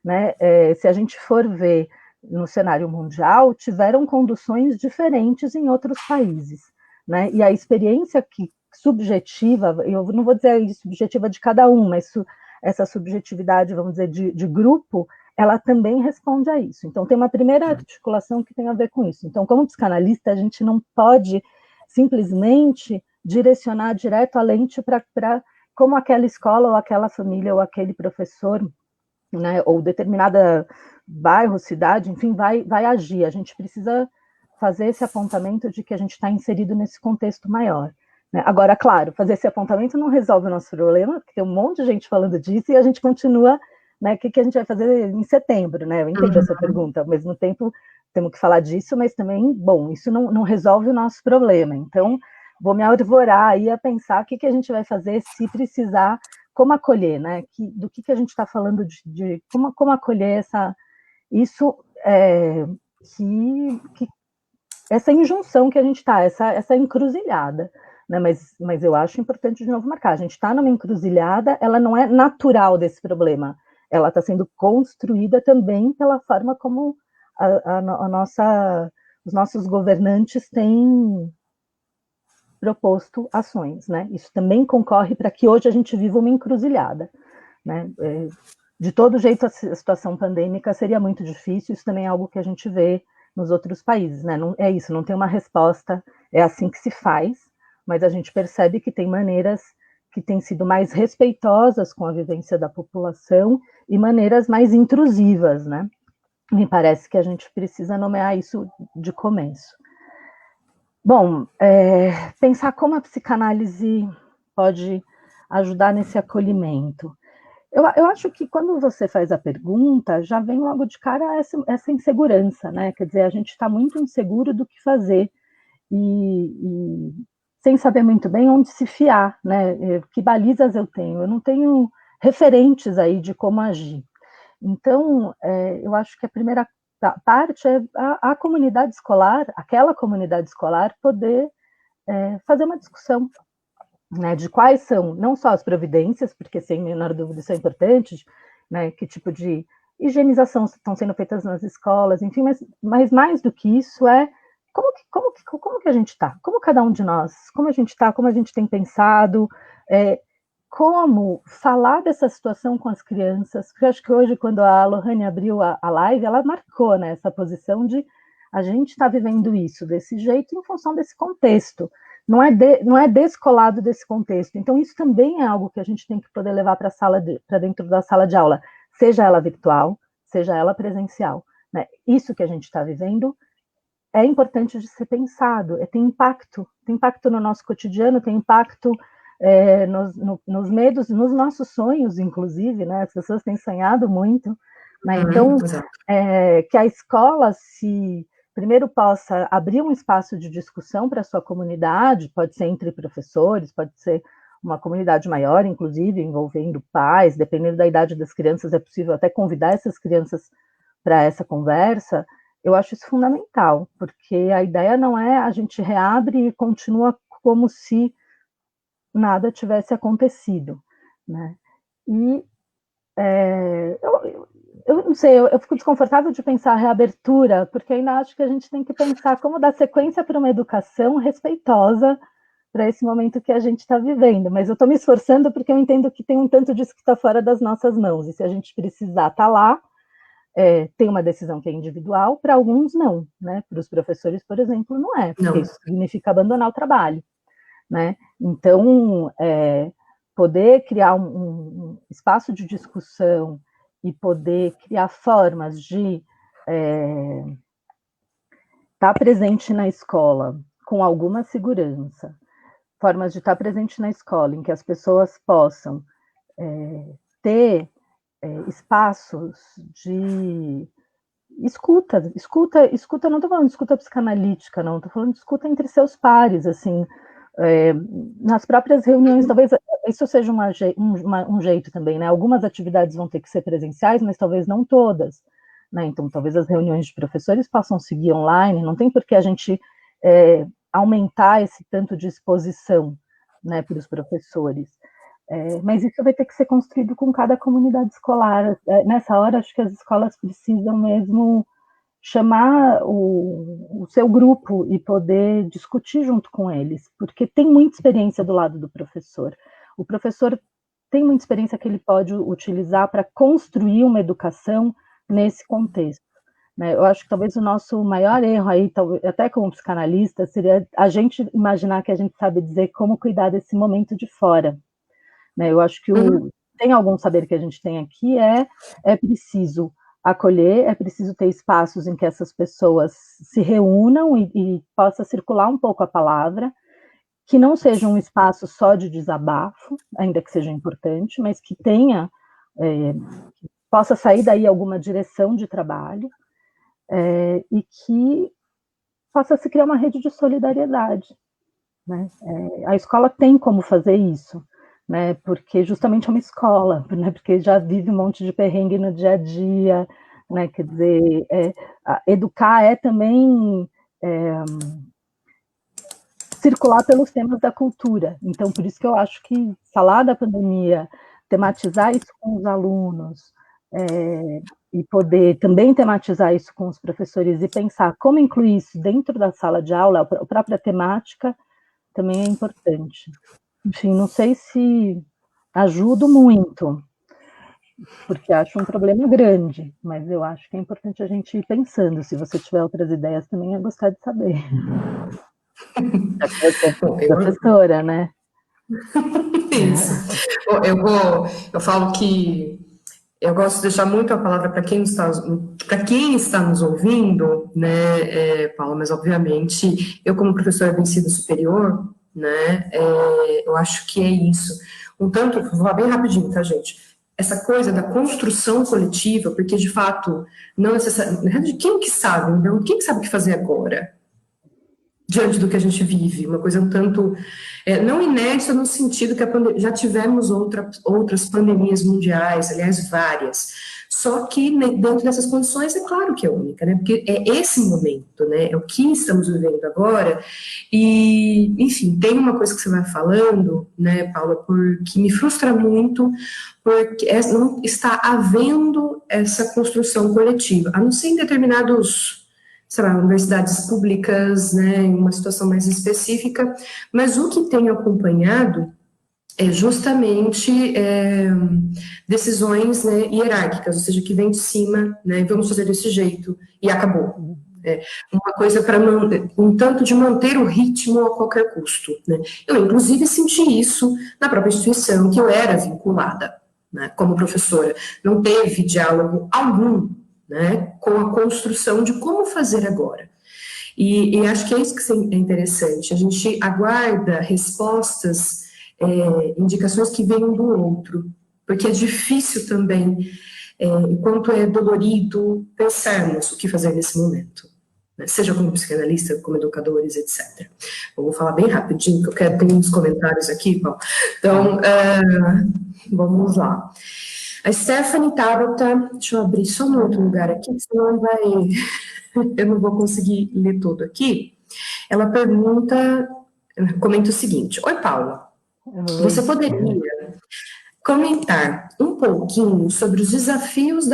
Né? Se a gente for ver no cenário mundial, tiveram conduções diferentes em outros países. Né? E a experiência que subjetiva, eu não vou dizer subjetiva de cada um, mas essa subjetividade, vamos dizer, de grupo, ela também responde a isso. Então, tem uma primeira articulação que tem a ver com isso. Então, como psicanalista, a gente não pode simplesmente direcionar direto a lente para como aquela escola, ou aquela família, ou aquele professor, né, ou determinada bairro, cidade, enfim, vai agir. A gente precisa fazer esse apontamento de que a gente está inserido nesse contexto maior. Né? Agora, claro, fazer esse apontamento não resolve o nosso problema, porque tem um monte de gente falando disso e a gente continua, né, o que a gente vai fazer em setembro, né? Eu entendo essa pergunta, ao mesmo tempo temos que falar disso, mas também, bom, isso não resolve o nosso problema. Então, vou me arvorar aí a pensar o que a gente vai fazer se precisar, como acolher, né? Do que a gente está falando de como acolher isso, essa injunção que a gente está, essa encruzilhada, né? Mas eu acho importante de novo marcar, a gente está numa encruzilhada, ela não é natural desse problema, ela está sendo construída também pela forma como os nossos governantes têm proposto ações, né? Isso também concorre para que hoje a gente viva uma encruzilhada, né? De todo jeito, a situação pandêmica seria muito difícil, isso também é algo que a gente vê nos outros países, né? Não, é isso, não tem uma resposta, é assim que se faz, mas a gente percebe que tem maneiras que têm sido mais respeitosas com a vivência da população e maneiras mais intrusivas, né? Me parece que a gente precisa nomear isso de começo. Bom, pensar como a psicanálise pode ajudar nesse acolhimento. Eu acho que quando você faz a pergunta, já vem logo de cara essa insegurança, né? Quer dizer, a gente está muito inseguro do que fazer e sem saber muito bem onde se fiar, né? Que balizas eu tenho? Eu não tenho referentes aí de como agir. Então, eu acho que a primeira parte é a comunidade escolar, aquela comunidade escolar, poder fazer uma discussão, né, de quais são, não só as providências, porque sem menor dúvida isso é importante, né, que tipo de higienização estão sendo feitas nas escolas, enfim, mas mais do que isso como que a gente está, como cada um de nós, como a gente está, como a gente tem pensado, como falar dessa situação com as crianças, porque eu acho que hoje, quando a Lohane abriu a live, ela marcou, né, essa posição de a gente está vivendo isso desse jeito em função desse contexto, não é descolado desse contexto. Então, isso também é algo que a gente tem que poder levar para dentro da sala de aula, seja ela virtual, seja ela presencial. Né? Isso que a gente está vivendo é importante de ser pensado, tem impacto no nosso cotidiano, tem impacto nos medos, nos nossos sonhos, inclusive, né? As pessoas têm sonhado muito, né? Então, que a escola primeiro possa abrir um espaço de discussão para a sua comunidade, pode ser entre professores, pode ser uma comunidade maior, inclusive, envolvendo pais, dependendo da idade das crianças, é possível até convidar essas crianças para essa conversa. Eu acho isso fundamental, porque a ideia não é a gente reabre e continua como se nada tivesse acontecido, né? E eu não sei, eu fico desconfortável de pensar a reabertura, porque ainda acho que a gente tem que pensar como dar sequência para uma educação respeitosa para esse momento que a gente está vivendo. Mas eu estou me esforçando porque eu entendo que tem um tanto disso que está fora das nossas mãos, e se a gente precisar estar lá, tem uma decisão que é individual, para alguns não, né? Para os professores, por exemplo, não é, porque isso significa abandonar o trabalho, né? Então, poder criar um espaço de discussão e poder criar formas de estar presente na escola com alguma segurança, formas de estar presente na escola em que as pessoas possam ter espaços de escuta, não estou falando de escuta psicanalítica, não, estou falando de escuta entre seus pares, assim, nas próprias reuniões, talvez isso seja um jeito também, né? Algumas atividades vão ter que ser presenciais, mas talvez não todas, né? Então, talvez as reuniões de professores possam seguir online, não tem por que a gente aumentar esse tanto de exposição, né, para os professores. Mas isso vai ter que ser construído com cada comunidade escolar. Nessa hora, acho que as escolas precisam mesmo chamar o seu grupo e poder discutir junto com eles, porque tem muita experiência do lado do professor. O professor tem muita experiência que ele pode utilizar para construir uma educação nesse contexto. Né? Eu acho que talvez o nosso maior erro aí, até como psicanalista, seria a gente imaginar que a gente sabe dizer como cuidar desse momento de fora. Né? Eu acho que tem algum saber que a gente tem aqui, é preciso acolher, é preciso ter espaços em que essas pessoas se reúnam e possa circular um pouco a palavra, que não seja um espaço só de desabafo, ainda que seja importante, mas que tenha, possa sair daí alguma direção de trabalho, e que possa se criar uma rede de solidariedade. Né? A escola tem como fazer isso, né? Porque justamente é uma escola, né? Porque já vive um monte de perrengue no dia a dia, né? Quer dizer, educar é também circular pelos temas da cultura. Então, por isso que eu acho que falar da pandemia, tematizar isso com os alunos, e poder também tematizar isso com os professores e pensar como incluir isso dentro da sala de aula, a própria temática, também é importante. Enfim, não sei se ajudo muito, porque acho um problema grande, mas eu acho que é importante a gente ir pensando. Se você tiver outras ideias, também é gostar de saber. Bom, Professora, né? Isso. Eu falo que eu gosto de deixar muito a palavra para quem está nos ouvindo, né, Paulo, mas obviamente eu como professora de ensino superior, né, eu acho que é isso. Um tanto, vou falar bem rapidinho, tá, gente? Essa coisa da construção coletiva, porque de fato, não necessariamente, quem que sabe, então, quem que sabe o que fazer agora? Diante do que a gente vive, uma coisa um tanto, não inédita no sentido que já tivemos outras pandemias mundiais, aliás, várias, só que dentro dessas condições é claro que é única, né, porque é esse momento, né, é o que estamos vivendo agora, e, enfim, tem uma coisa que você vai falando, né, Paula, que me frustra muito, porque não está havendo essa construção coletiva, a não ser em determinados, sei lá, universidades públicas, né, em uma situação mais específica, mas o que tem acompanhado é justamente decisões, né, hierárquicas, ou seja, que vem de cima, né, vamos fazer desse jeito, e acabou. Uma coisa para um tanto de manter o ritmo a qualquer custo. Né. Eu, inclusive, senti isso na própria instituição que eu era vinculada, né, como professora. Não teve diálogo algum, né, com a construção de como fazer agora. E acho que é isso que é interessante, a gente aguarda respostas, indicações que venham do outro, porque é difícil também, enquanto é dolorido, pensarmos o que fazer nesse momento, né? Seja como psicanalista, como educadores, etc. Eu vou falar bem rapidinho, porque eu quero ter uns comentários aqui, Paulo. Então, vamos lá. A Stephanie Tabata, deixa eu abrir só um outro lugar aqui, senão eu não vou conseguir ler todo aqui. Ela comenta o seguinte: Oi, Paula, você poderia comentar um pouquinho sobre os desafios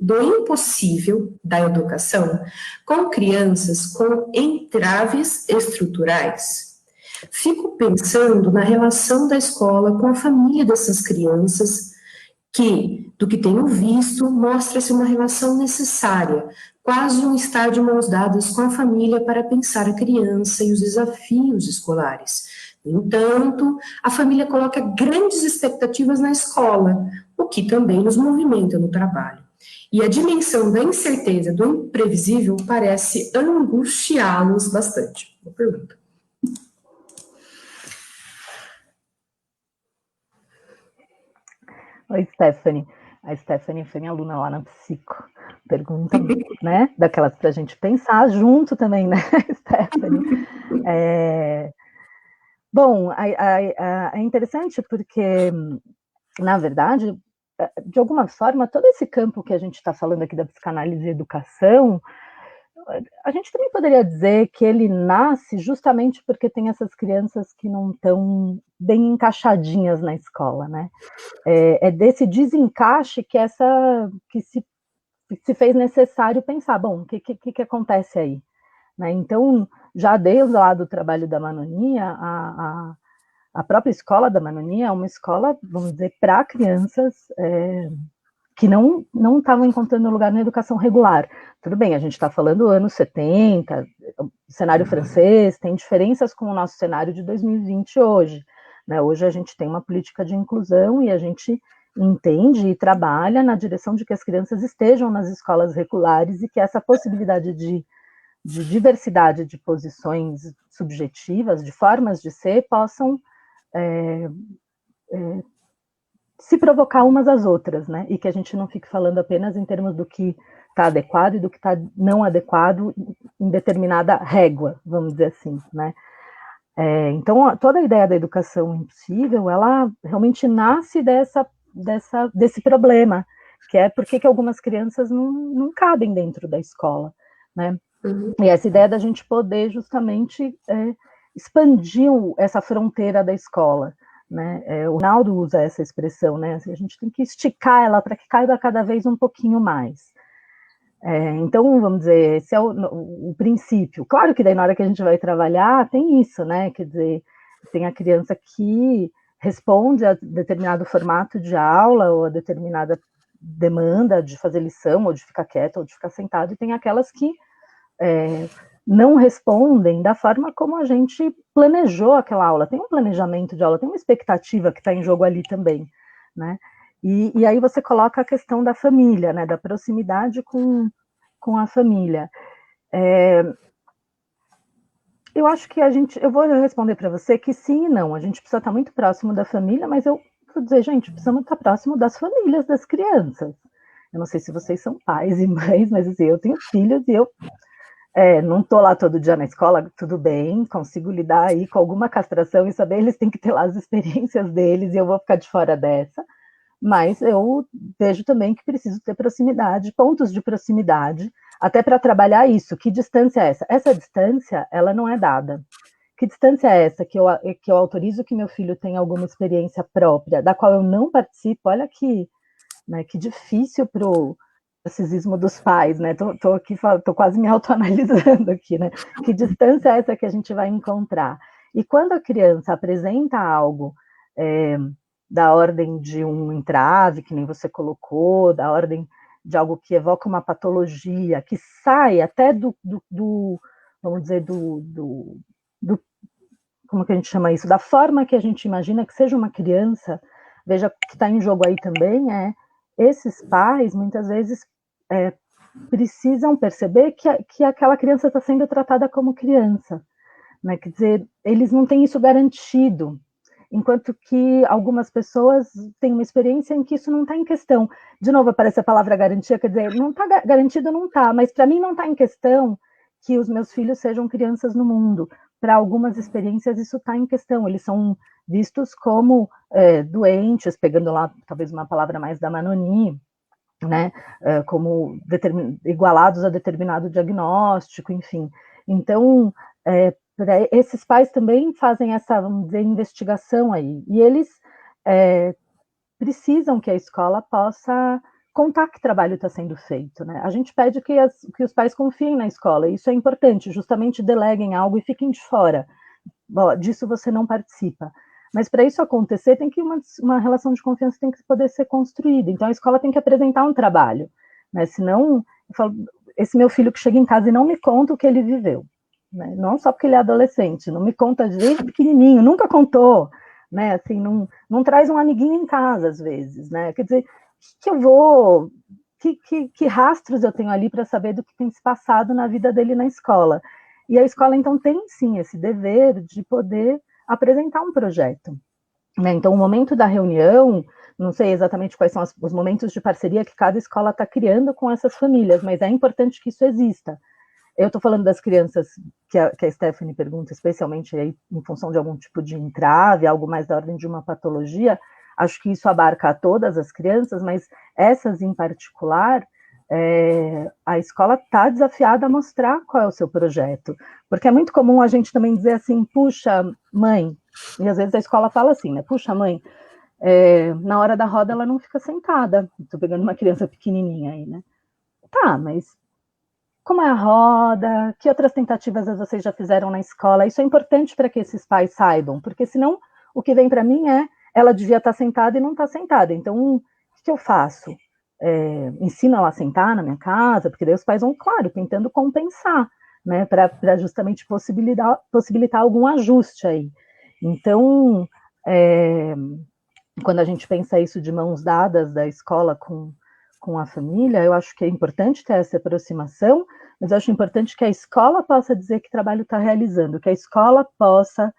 do impossível da educação com crianças com entraves estruturais? Fico pensando na relação da escola com a família dessas crianças, que, do que tenho visto, mostra-se uma relação necessária, quase um estar de mãos dadas com a família para pensar a criança e os desafios escolares. No entanto, a família coloca grandes expectativas na escola, o que também nos movimenta no trabalho. E a dimensão da incerteza, do imprevisível, parece angustiá-los bastante. Boa pergunta. Oi, Stephanie. A Stephanie foi minha aluna lá na Psico. Pergunta, né, daquelas para a gente pensar junto também, né, Stephanie? Bom, é interessante porque, na verdade, de alguma forma, todo esse campo que a gente está falando aqui da psicanálise e educação, a gente também poderia dizer que ele nasce justamente porque tem essas crianças que não estão bem encaixadinhas na escola, né? É desse desencaixe que se se fez necessário pensar, bom, o que acontece aí? Né? Então, já desde lá do trabalho da Manonia, a própria escola da Manonia é uma escola, vamos dizer, para crianças que não estavam encontrando lugar na educação regular. Tudo bem, a gente está falando anos 70, cenário francês, tem diferenças com o nosso cenário de 2020 hoje. Né? Hoje a gente tem uma política de inclusão e a gente entende e trabalha na direção de que as crianças estejam nas escolas regulares e que essa possibilidade de diversidade de posições subjetivas, de formas de ser, possam se provocar umas às outras, né? E que a gente não fique falando apenas em termos do que está adequado e do que está não adequado em determinada régua, vamos dizer assim, né? Então, toda a ideia da educação impossível, ela realmente nasce desse problema, que é por que algumas crianças não cabem dentro da escola, né? Uhum. E essa ideia da gente poder justamente expandir essa fronteira da escola, né? O Naldo usa essa expressão, né? A gente tem que esticar ela para que caiba cada vez um pouquinho mais. Então, vamos dizer, esse é o princípio. Claro que daí na hora que a gente vai trabalhar, tem isso, né? Quer dizer, tem a criança que responde a determinado formato de aula ou a determinada demanda de fazer lição, ou de ficar quieta, ou de ficar sentado, e tem aquelas que não respondem da forma como a gente planejou aquela aula. Tem um planejamento de aula, tem uma expectativa que está em jogo ali também, né? E aí você coloca a questão da família, né? Da proximidade com a família. Eu acho que eu vou responder para você que sim e não. A gente precisa estar muito próximo da família, mas eu vou dizer, gente, precisamos estar próximo das famílias das crianças. Eu não sei se vocês são pais e mães, mas assim, eu tenho filhos e eu não estou lá todo dia na escola, tudo bem, consigo lidar aí com alguma castração e saber, eles têm que ter lá as experiências deles e eu vou ficar de fora dessa, mas eu vejo também que preciso ter proximidade, pontos de proximidade, até para trabalhar isso. Que distância é essa? Essa distância, ela não é dada. Que distância é essa que eu autorizo que meu filho tenha alguma experiência própria, da qual eu não participo? Olha que, né, que difícil para o narcisismo dos pais, né? Tô quase me autoanalisando aqui, né? Que distância é essa que a gente vai encontrar? E quando a criança apresenta algo da ordem de um entrave, que nem você colocou, da ordem de algo que evoca uma patologia, que sai até vamos dizer, como que a gente chama isso? Da forma que a gente imagina que seja uma criança, veja que está em jogo aí também, esses pais, muitas vezes, precisam perceber que aquela criança está sendo tratada como criança, né? Quer dizer, eles não têm isso garantido, enquanto que algumas pessoas têm uma experiência em que isso não está em questão. De novo aparece a palavra garantia, quer dizer, não está garantido, não está, mas para mim não está em questão que os meus filhos sejam crianças no mundo. Para algumas experiências isso está em questão, eles são vistos como doentes, pegando lá talvez uma palavra mais da Manoni, né, como igualados a determinado diagnóstico, enfim. Então, esses pais também fazem essa, vamos dizer, investigação aí, e eles precisam que a escola possa contar que trabalho está sendo feito, né? A gente pede que os pais confiem na escola, e isso é importante, justamente deleguem algo e fiquem de fora. Bom, disso você não participa. Mas para isso acontecer, tem que uma relação de confiança tem que poder ser construída. Então a escola tem que apresentar um trabalho, né? Senão, eu falo, esse meu filho que chega em casa e não me conta o que ele viveu, né? Não só porque ele é adolescente, não me conta desde pequenininho, nunca contou, né? Assim, não traz um amiguinho em casa às vezes, né? Quer dizer, que eu vou, que rastros eu tenho ali para saber do que tem se passado na vida dele na escola? E a escola então tem sim esse dever de poder apresentar um projeto, né? Então, o momento da reunião, não sei exatamente quais são os momentos de parceria que cada escola está criando com essas famílias, mas é importante que isso exista. Eu estou falando das crianças que a Stephanie pergunta, especialmente aí, em função de algum tipo de entrave, algo mais da ordem de uma patologia. Acho que isso abarca a todas as crianças, mas essas em particular, a escola está desafiada a mostrar qual é o seu projeto, porque é muito comum a gente também dizer assim, puxa, mãe, e às vezes a escola fala assim, né, puxa, mãe, na hora da roda ela não fica sentada, estou pegando uma criança pequenininha aí, né, Tá, mas como é a roda? Que outras tentativas vocês já fizeram na escola? Isso é importante para que esses pais saibam, porque senão o que vem para mim é, ela devia estar sentada e não está sentada, então o que eu faço? Ensino ela a sentar na minha casa, porque daí os pais vão, claro, tentando compensar, né, para justamente possibilitar algum ajuste aí. Então, quando a gente pensa isso de mãos dadas da escola com a família, eu acho que é importante ter essa aproximação, mas eu acho importante que a escola possa dizer que trabalho está realizando, que a escola possa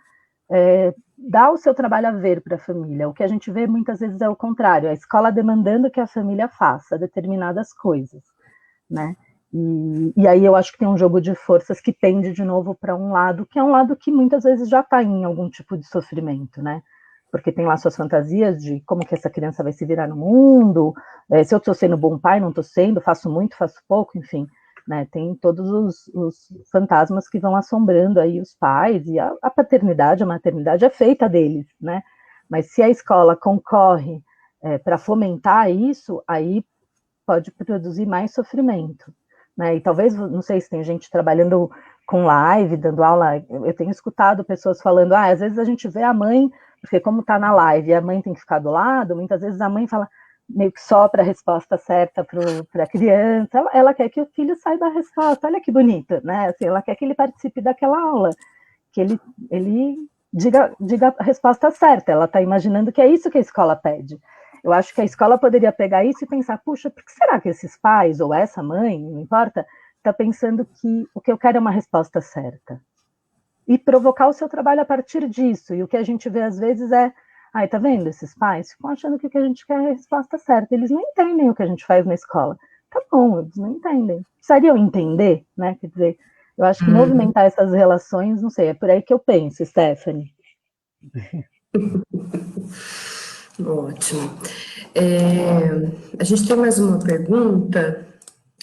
dar o seu trabalho a ver para a família. O que a gente vê muitas vezes é o contrário, a escola demandando que a família faça determinadas coisas, né? E aí eu acho que tem um jogo de forças que tende de novo para um lado, que é um lado que muitas vezes já está em algum tipo de sofrimento, né? Porque tem lá suas fantasias de como que essa criança vai se virar no mundo, se eu estou sendo bom pai, não estou sendo, faço muito, faço pouco, enfim, né? Tem todos os fantasmas que vão assombrando aí os pais, e a paternidade, a maternidade é feita deles, né? Mas se a escola concorre para fomentar isso, aí pode produzir mais sofrimento, né? E talvez, não sei se tem gente trabalhando com live, dando aula, eu tenho escutado pessoas falando, às vezes a gente vê a mãe, porque como está na live e a mãe tem que ficar do lado, muitas vezes a mãe fala meio que sopra a resposta certa para a criança, ela quer que o filho saiba a resposta, olha que bonito, né? Assim, ela quer que ele participe daquela aula, que ele diga a resposta certa, ela está imaginando que é isso que a escola pede. Eu acho que a escola poderia pegar isso e pensar, puxa, por que será que esses pais, ou essa mãe, não importa, está pensando que o que eu quero é uma resposta certa? E provocar o seu trabalho a partir disso. E o que a gente vê às vezes é, tá vendo esses pais? Ficam achando que o que a gente quer é a resposta certa. Eles não entendem o que a gente faz na escola. Tá bom, eles não entendem. Precisariam entender, né? Quer dizer, eu acho que movimentar essas relações, não sei, é por aí que eu penso, Stephanie. Ótimo. A gente tem mais uma pergunta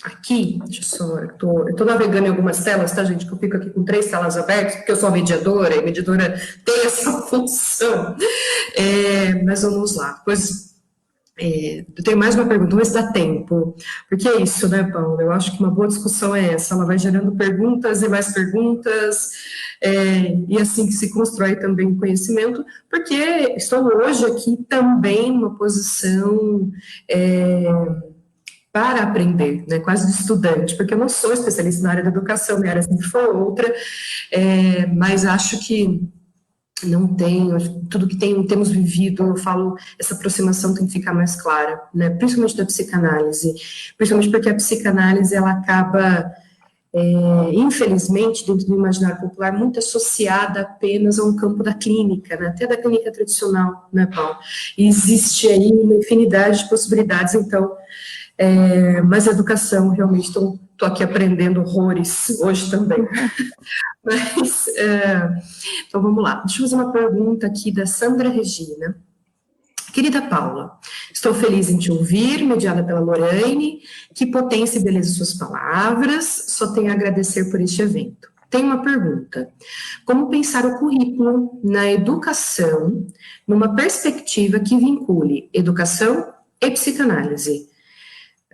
aqui, deixa eu só, eu tô navegando em algumas telas, tá, gente, que eu fico aqui com 3 telas abertas, porque eu sou mediadora, e mediadora tem essa função. Mas vamos lá, eu tenho mais uma pergunta, mas dá tempo, porque é isso, né, Paula? Eu acho que uma boa discussão é essa, ela vai gerando perguntas e mais perguntas, e assim que se constrói também o conhecimento, porque estou hoje aqui também numa posição para aprender, né, quase de estudante, porque eu não sou especialista na área da educação, minha área sempre foi outra, mas acho que não tem, tudo que temos vivido, eu falo, essa aproximação tem que ficar mais clara, né, principalmente da psicanálise, principalmente porque a psicanálise, ela acaba, infelizmente, dentro do imaginário popular, muito associada apenas a um campo da clínica, né, até da clínica tradicional, né, Paulo? E existe aí uma infinidade de possibilidades, então, mas a educação, realmente, estou aqui aprendendo horrores hoje também. Mas, então vamos lá. Deixa eu fazer uma pergunta aqui da Sandra Regina. Querida Paula, estou feliz em te ouvir, mediada pela Lorraine, que potência e beleza suas palavras, só tenho a agradecer por este evento. Tenho uma pergunta. Como pensar o currículo na educação numa perspectiva que vincule educação e psicanálise?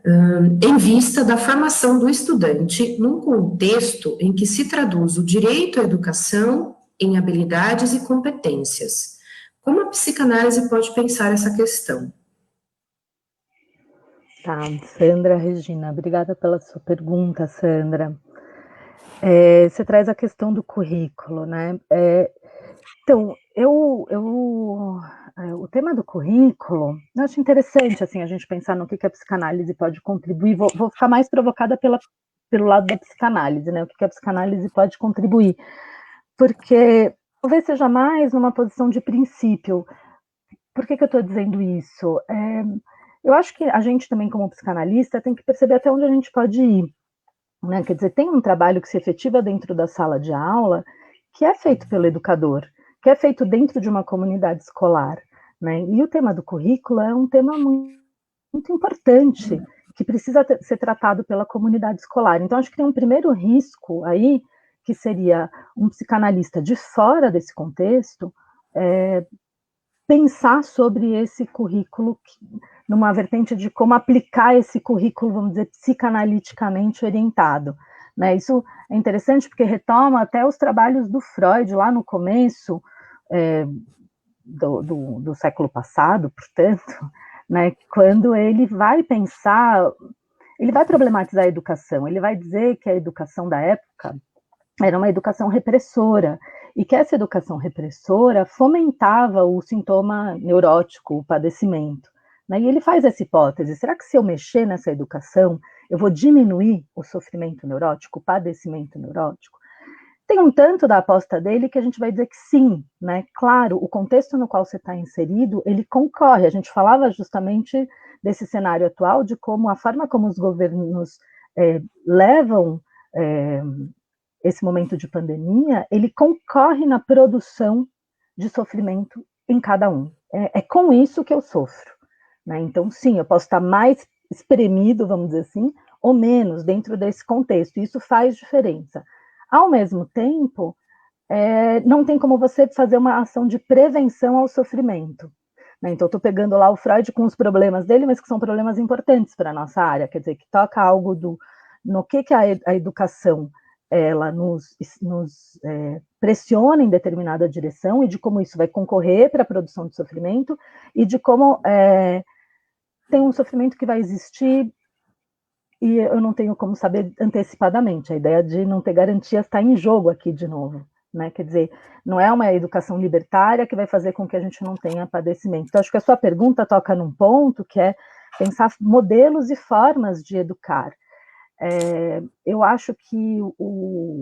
Em vista da formação do estudante num contexto em que se traduz o direito à educação em habilidades e competências. Como a psicanálise pode pensar essa questão? Tá, Sandra Regina, obrigada pela sua pergunta, Sandra. Você traz a questão do currículo, né? Então, o tema do currículo, eu acho interessante, assim, a gente pensar no que a psicanálise pode contribuir, vou ficar mais provocada pelo lado da psicanálise, né, o que a psicanálise pode contribuir, porque talvez seja mais numa posição de princípio. Por que eu estou dizendo isso? Eu acho que a gente também, como psicanalista, tem que perceber até onde a gente pode ir, né, quer dizer, tem um trabalho que se efetiva dentro da sala de aula, que é feito pelo educador, que é feito dentro de uma comunidade escolar, né? E o tema do currículo é um tema muito importante, que precisa ser tratado pela comunidade escolar. Então, acho que tem um primeiro risco aí, que seria um psicanalista de fora desse contexto, pensar sobre esse currículo numa vertente de como aplicar esse currículo, vamos dizer, psicanaliticamente orientado. Né? Isso é interessante porque retoma até os trabalhos do Freud, lá no começo do século passado, portanto, né, quando ele vai pensar, ele vai problematizar a educação, ele vai dizer que a educação da época era uma educação repressora, e que essa educação repressora fomentava o sintoma neurótico, o padecimento. Né? E ele faz essa hipótese, será que se eu mexer nessa educação, eu vou diminuir o sofrimento neurótico, o padecimento neurótico? Tem um tanto da aposta dele que a gente vai dizer que sim, né? Claro, o contexto no qual você está inserido, ele concorre. A gente falava justamente desse cenário atual, de como a forma como os governos levam esse momento de pandemia, ele concorre na produção de sofrimento em cada um. É com isso que eu sofro. Né? Então, sim, eu posso estar mais espremido, vamos dizer assim, ou menos dentro desse contexto. Isso faz diferença. Ao mesmo tempo, não tem como você fazer uma ação de prevenção ao sofrimento. Né? Então, estou pegando lá o Freud com os problemas dele, mas que são problemas importantes para a nossa área, quer dizer, que toca algo no que a educação ela nos pressiona em determinada direção, e de como isso vai concorrer para a produção de sofrimento, e de como tem um sofrimento que vai existir e eu não tenho como saber antecipadamente. A ideia de não ter garantia está em jogo aqui de novo. Né? Quer dizer, não é uma educação libertária que vai fazer com que a gente não tenha padecimento. Então, acho que a sua pergunta toca num ponto que é pensar modelos e formas de educar. Eu acho que,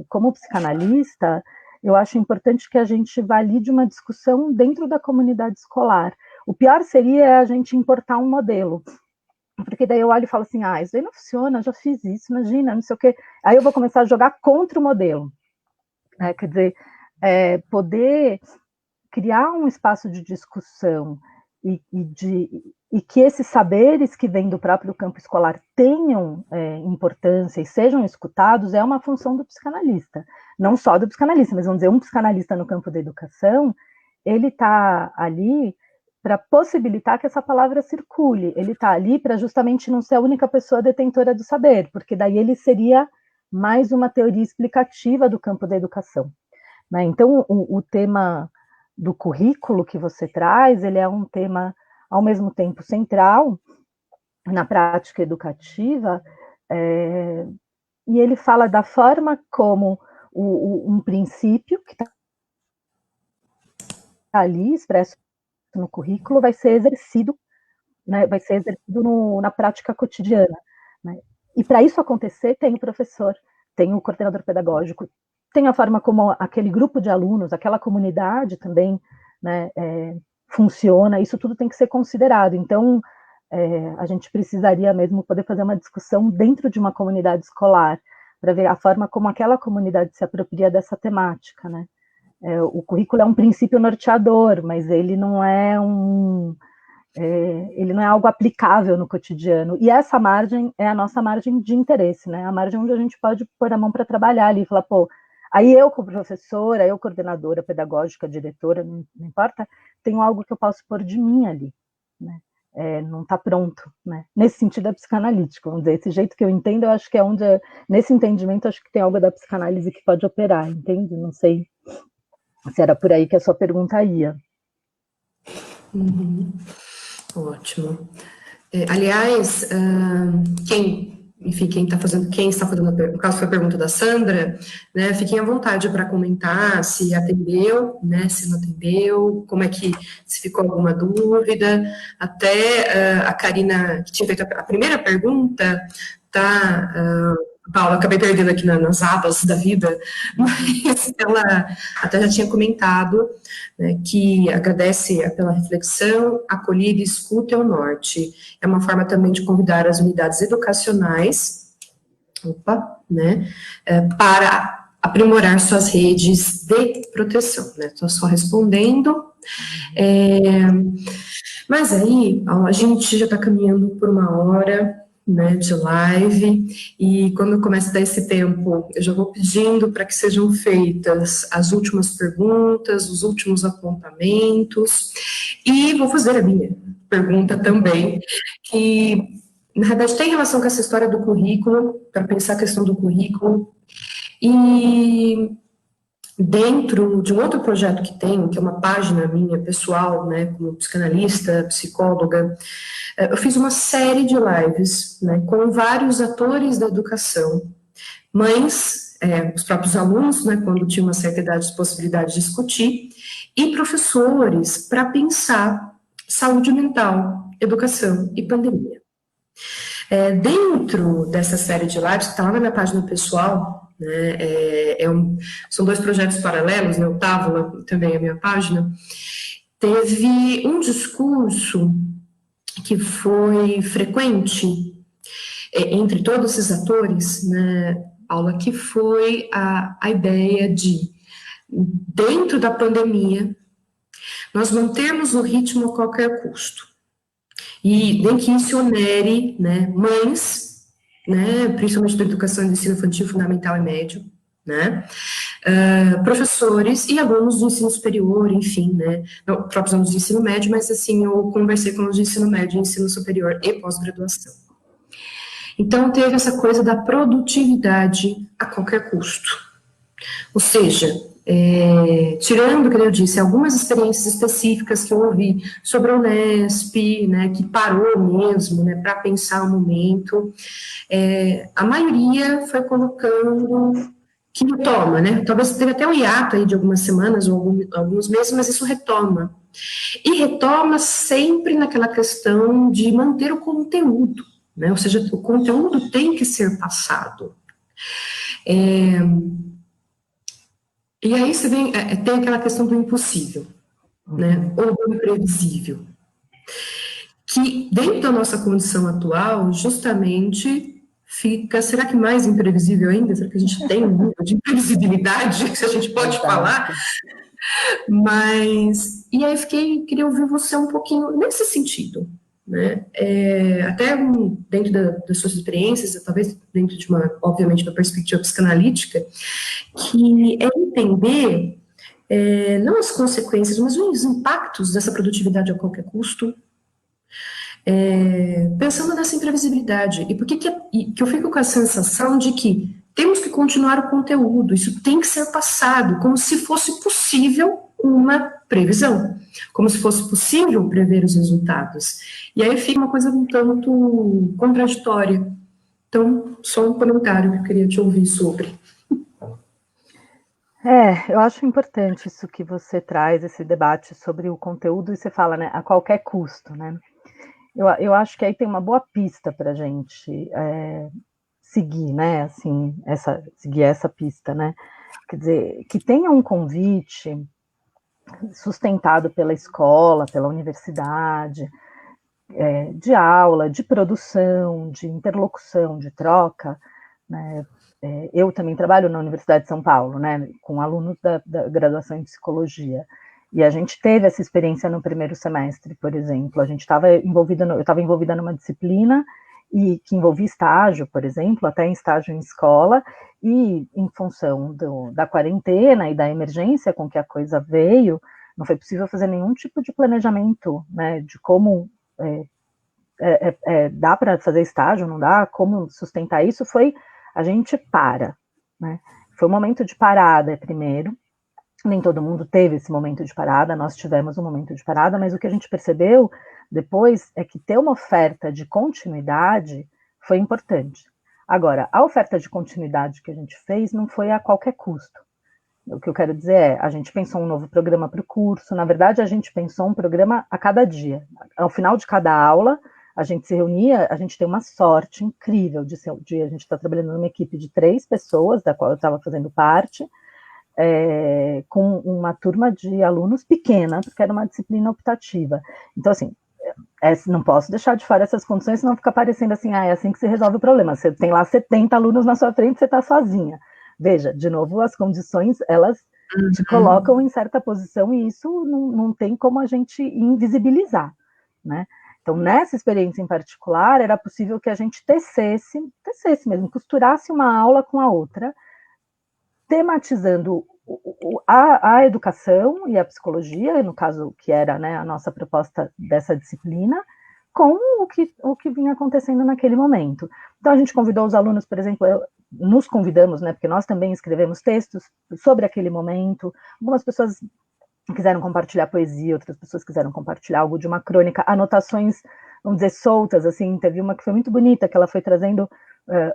como psicanalista, eu acho importante que a gente valide uma discussão dentro da comunidade escolar. O pior seria a gente importar um modelo, porque daí eu olho e falo assim, isso daí não funciona, já fiz isso, imagina, não sei o quê. Aí eu vou começar a jogar contra o modelo. Quer dizer, poder criar um espaço de discussão e que esses saberes que vêm do próprio campo escolar tenham importância e sejam escutados é uma função do psicanalista. Não só do psicanalista, mas vamos dizer, um psicanalista no campo da educação, ele está ali para possibilitar que essa palavra circule, ele está ali para justamente não ser a única pessoa detentora do saber, porque daí ele seria mais uma teoria explicativa do campo da educação. Né? Então, o tema do currículo que você traz, ele é um tema, ao mesmo tempo, central na prática educativa, e ele fala da forma como um princípio que está ali expresso no currículo vai ser exercido, né, na prática cotidiana. Né? E para isso acontecer, tem o professor, tem o coordenador pedagógico, tem a forma como aquele grupo de alunos, aquela comunidade também, né, funciona, isso tudo tem que ser considerado. Então, a gente precisaria mesmo poder fazer uma discussão dentro de uma comunidade escolar, para ver a forma como aquela comunidade se apropria dessa temática, né? O currículo é um princípio norteador, mas ele não é algo aplicável no cotidiano. E essa margem é a nossa margem de interesse, né? A margem onde a gente pode pôr a mão para trabalhar ali e falar, aí eu como professora, eu coordenadora pedagógica, diretora, não importa, tenho algo que eu posso pôr de mim ali, né? Não está pronto, né? Nesse sentido é psicanalítico, vamos dizer, esse jeito que eu entendo, eu acho que é onde, nesse entendimento, acho que tem algo da psicanálise que pode operar, entende? Não sei se era por aí que a sua pergunta ia. Uhum. Ótimo. Aliás, quem está fazendo, no caso foi a pergunta da Sandra, né, fiquem à vontade para comentar se atendeu, né, se não atendeu, como é que, se ficou alguma dúvida, até a Karina, que tinha feito a primeira pergunta, Paula, acabei perdendo aqui nas abas da vida, mas ela até já tinha comentado, né, que agradece pela reflexão, acolhida, escuta é o norte. É uma forma também de convidar as unidades educacionais, né, para aprimorar suas redes de proteção. Estou só respondendo. Mas aí, a gente já está caminhando por 1 hora, né, de live, e quando começa a dar esse tempo, eu já vou pedindo para que sejam feitas as últimas perguntas, os últimos apontamentos, e vou fazer a minha pergunta também, que na verdade tem relação com essa história do currículo, para pensar a questão do currículo, e dentro de um outro projeto que tenho, que é uma página minha pessoal, né, como psicanalista, psicóloga, eu fiz uma série de lives, né, com vários atores da educação, mães, os próprios alunos, né, quando tinham uma certa idade de possibilidade de discutir, e professores para pensar saúde mental, educação e pandemia. Dentro dessa série de lives, que está lá na minha página pessoal, né, são dois projetos paralelos, né, o Távola e também a minha página, teve um discurso que foi frequente entre todos esses atores, né, Paula, que foi a ideia de, dentro da pandemia, nós mantermos o ritmo a qualquer custo. E nem que isso onere, né, mães, né, principalmente da educação e do ensino infantil, fundamental e médio, né, professores e alunos do ensino superior, enfim, né, não, próprios alunos de ensino médio, mas assim, eu conversei com os de ensino médio, ensino superior e pós-graduação. Então, teve essa coisa da produtividade a qualquer custo. Ou seja, tirando, como eu disse, algumas experiências específicas que eu ouvi sobre a Unesp, né, que parou mesmo, né, para pensar o momento, a maioria foi colocando que retoma, né, talvez teve até um hiato aí de algumas semanas ou alguns meses, mas isso retoma. E retoma sempre naquela questão de manter o conteúdo, né, ou seja, o conteúdo tem que ser passado. E aí você vem, tem aquela questão do impossível, né, ou do imprevisível, que dentro da nossa condição atual, justamente fica, será que mais imprevisível ainda? Será que a gente tem um nível de imprevisibilidade, se a gente pode falar? Mas, e aí queria ouvir você um pouquinho nesse sentido, né, até dentro das suas experiências, talvez dentro de obviamente, uma perspectiva psicanalítica, que é entender não as consequências, mas os impactos dessa produtividade a qualquer custo, pensando nessa imprevisibilidade. E por que eu fico com a sensação de que temos que continuar o conteúdo, isso tem que ser passado, como se fosse possível uma previsão, como se fosse possível prever os resultados. E aí fica uma coisa um tanto contraditória. Então, só um comentário que eu queria te ouvir sobre. Eu acho importante isso que você traz, esse debate sobre o conteúdo, e você fala, né, a qualquer custo, né? Eu acho que aí tem uma boa pista para a gente seguir, né, assim, seguir essa pista, né? Quer dizer, que tenha um convite sustentado pela escola, pela universidade, de aula, de produção, de interlocução, de troca, né? Eu também trabalho na Universidade de São Paulo, né, com alunos da graduação em psicologia, e a gente teve essa experiência no primeiro semestre, por exemplo. Eu estava envolvida numa disciplina e que envolvia estágio, por exemplo, até em estágio em escola, e em função da quarentena e da emergência com que a coisa veio, não foi possível fazer nenhum tipo de planejamento, né, de como dá para fazer estágio, não dá, como sustentar isso, a gente para, né? Foi um momento de parada primeiro, nem todo mundo teve esse momento de parada, nós tivemos um momento de parada, mas o que a gente percebeu depois é que ter uma oferta de continuidade foi importante. Agora, a oferta de continuidade que a gente fez não foi a qualquer custo. O que eu quero dizer a gente pensou um novo programa para o curso, na verdade a gente pensou um programa a cada dia. Ao final de cada aula, a gente se reunia, a gente tem uma sorte incrível de a gente estar trabalhando numa equipe de 3 pessoas, da qual eu estava fazendo parte, com uma turma de alunos pequena, porque era uma disciplina optativa. Então, assim, não posso deixar de fora essas condições, senão fica parecendo assim, é assim que se resolve o problema. Você tem lá 70 alunos na sua frente, você está sozinha. Veja, de novo, as condições, elas te colocam em certa posição, e isso não tem como a gente invisibilizar, né? Então, nessa experiência em particular, era possível que a gente tecesse mesmo, costurasse uma aula com a outra, tematizando a educação e a psicologia, no caso que era, né, a nossa proposta dessa disciplina, com o que vinha acontecendo naquele momento. Então, a gente convidou os alunos, por exemplo, nos convidamos, né, porque nós também escrevemos textos sobre aquele momento. Algumas pessoas quiseram compartilhar poesia, outras pessoas quiseram compartilhar algo de uma crônica, anotações, vamos dizer, soltas, assim. Teve uma que foi muito bonita, que ela foi trazendo,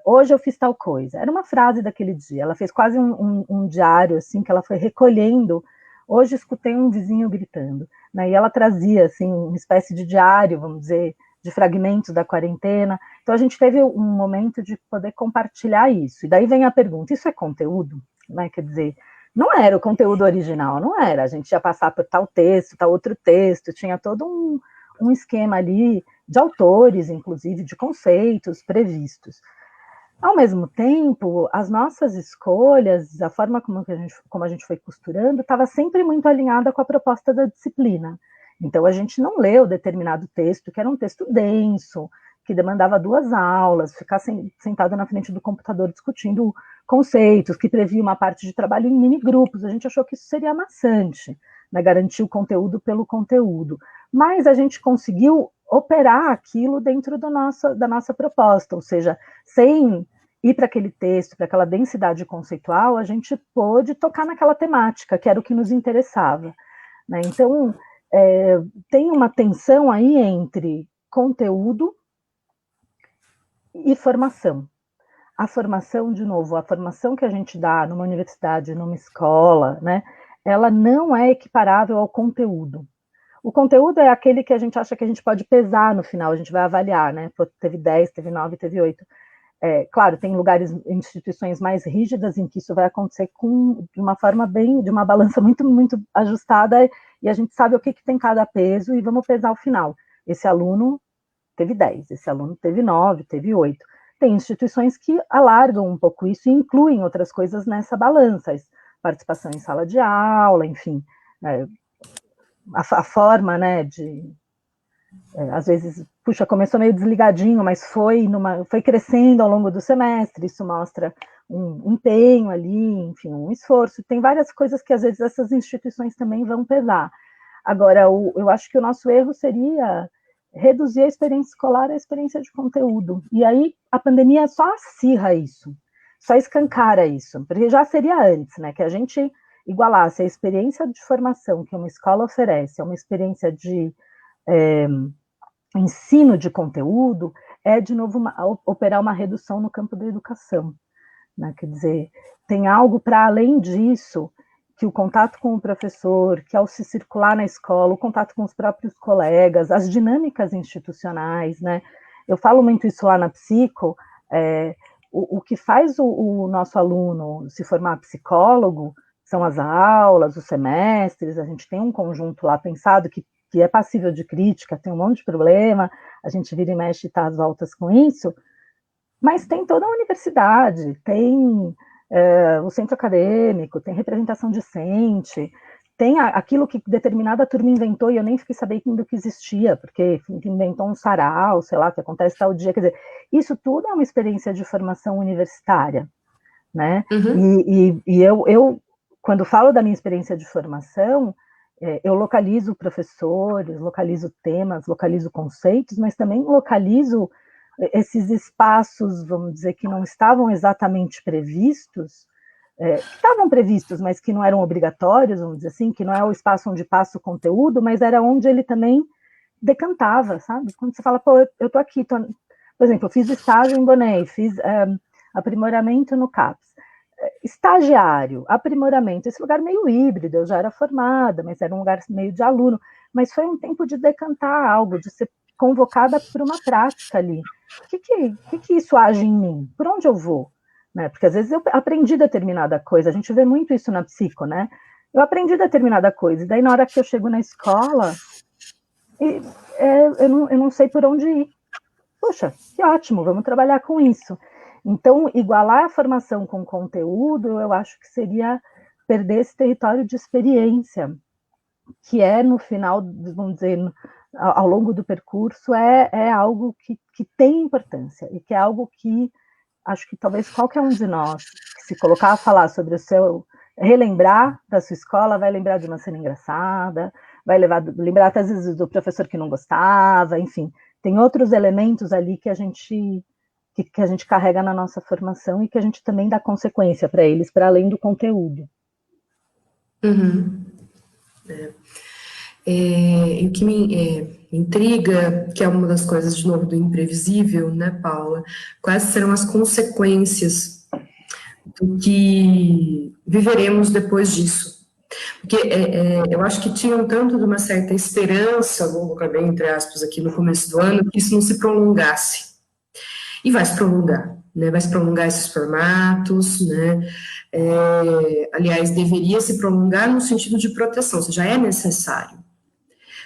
hoje eu fiz tal coisa. Era uma frase daquele dia, ela fez quase um diário, assim, que ela foi recolhendo. Hoje escutei um vizinho gritando, né, e ela trazia, assim, uma espécie de diário, vamos dizer, de fragmentos da quarentena. Então, a gente teve um momento de poder compartilhar isso. E daí vem a pergunta, isso é conteúdo? Né? Quer dizer, não era o conteúdo original, não era. A gente ia passar por tal texto, tal outro texto, tinha todo um esquema ali de autores, inclusive, de conceitos previstos. Ao mesmo tempo, as nossas escolhas, a forma como a gente foi costurando, estava sempre muito alinhada com a proposta da disciplina. Então, a gente não leu determinado texto, que era um texto denso, que demandava 2 aulas, ficar sentado na frente do computador discutindo conceitos, que previa uma parte de trabalho em mini-grupos. A gente achou que isso seria maçante, né, garantir o conteúdo pelo conteúdo. Mas a gente conseguiu operar aquilo dentro da nossa proposta, ou seja, sem ir para aquele texto, para aquela densidade conceitual, a gente pôde tocar naquela temática, que era o que nos interessava. Né? Então, tem uma tensão aí entre conteúdo e formação. A formação, de novo, a formação que a gente dá numa universidade, numa escola, né, ela não é equiparável ao conteúdo. O conteúdo é aquele que a gente acha que a gente pode pesar no final, a gente vai avaliar, né? Teve 10, teve 9, teve 8. Claro, tem lugares, instituições mais rígidas em que isso vai acontecer de uma forma de uma balança muito, muito ajustada, e a gente sabe o que tem cada peso e vamos pesar ao final. Esse aluno teve 10, esse aluno teve 9, teve 8. Tem instituições que alargam um pouco isso e incluem outras coisas nessa balança, participação em sala de aula, enfim, a forma, né, às vezes, puxa, começou meio desligadinho, mas foi crescendo ao longo do semestre, isso mostra um empenho ali, enfim, um esforço. Tem várias coisas que, às vezes, essas instituições também vão pesar. Agora, eu acho que o nosso erro seria reduzir a experiência escolar à experiência de conteúdo. E aí, a pandemia só acirra isso, só escancara isso, porque já seria antes, né, que a gente igualasse a experiência de formação que uma escola oferece a uma experiência de ensino de conteúdo, de novo, operar uma redução no campo da educação. Né? Quer dizer, tem algo para além disso, que o contato com o professor, que ao se circular na escola, o contato com os próprios colegas, as dinâmicas institucionais, né? Eu falo muito isso lá na Psico, o que faz o nosso aluno se formar psicólogo são as aulas, os semestres, a gente tem um conjunto lá pensado que é passível de crítica, tem um monte de problema, a gente vira e mexe e está às voltas com isso, mas tem toda a universidade, tem o centro acadêmico, tem representação discente, tem aquilo que determinada turma inventou e eu nem fiquei sabendo que existia, porque inventou um sarau, sei lá, que acontece tal dia, quer dizer, isso tudo é uma experiência de formação universitária, né? Uhum. E eu, quando falo da minha experiência de formação, eu localizo professores, localizo temas, localizo conceitos, mas também localizo esses espaços, vamos dizer, que não estavam exatamente previstos, que estavam previstos, mas que não eram obrigatórios, vamos dizer assim, que não é o espaço onde passa o conteúdo, mas era onde ele também decantava, sabe? Quando você fala, pô, eu tô aqui, por exemplo, eu fiz estágio em Bonet, fiz aprimoramento no CAPS, estagiário, aprimoramento, esse lugar meio híbrido, eu já era formada, mas era um lugar meio de aluno, mas foi um tempo de decantar algo, de ser convocada por uma prática ali. O que isso age em mim? Por onde eu vou? Né? Porque às vezes eu aprendi determinada coisa, a gente vê muito isso na psico, né? Eu aprendi determinada coisa, e daí na hora que eu chego na escola, eu não sei por onde ir. Poxa, que ótimo, vamos trabalhar com isso. Então, igualar a formação com conteúdo, eu acho que seria perder esse território de experiência, que no final, vamos dizer, ao longo do percurso é algo que tem importância e que é algo que acho que talvez qualquer um de nós que se colocar a falar sobre o seu, relembrar da sua escola, vai lembrar de uma cena engraçada, vai lembrar até às vezes do professor que não gostava, enfim, tem outros elementos ali que a gente carrega na nossa formação e que a gente também dá consequência para eles, para além do conteúdo. Uhum. E o que me intriga, que é uma das coisas, de novo, do imprevisível, né, Paula? Quais serão as consequências do que viveremos depois disso? Porque eu acho que tinha um tanto de uma certa esperança, vou colocar bem entre aspas aqui no começo do ano, que isso não se prolongasse. E vai se prolongar, né? Vai se prolongar esses formatos, né? Aliás, deveria se prolongar no sentido de proteção, ou seja, é necessário.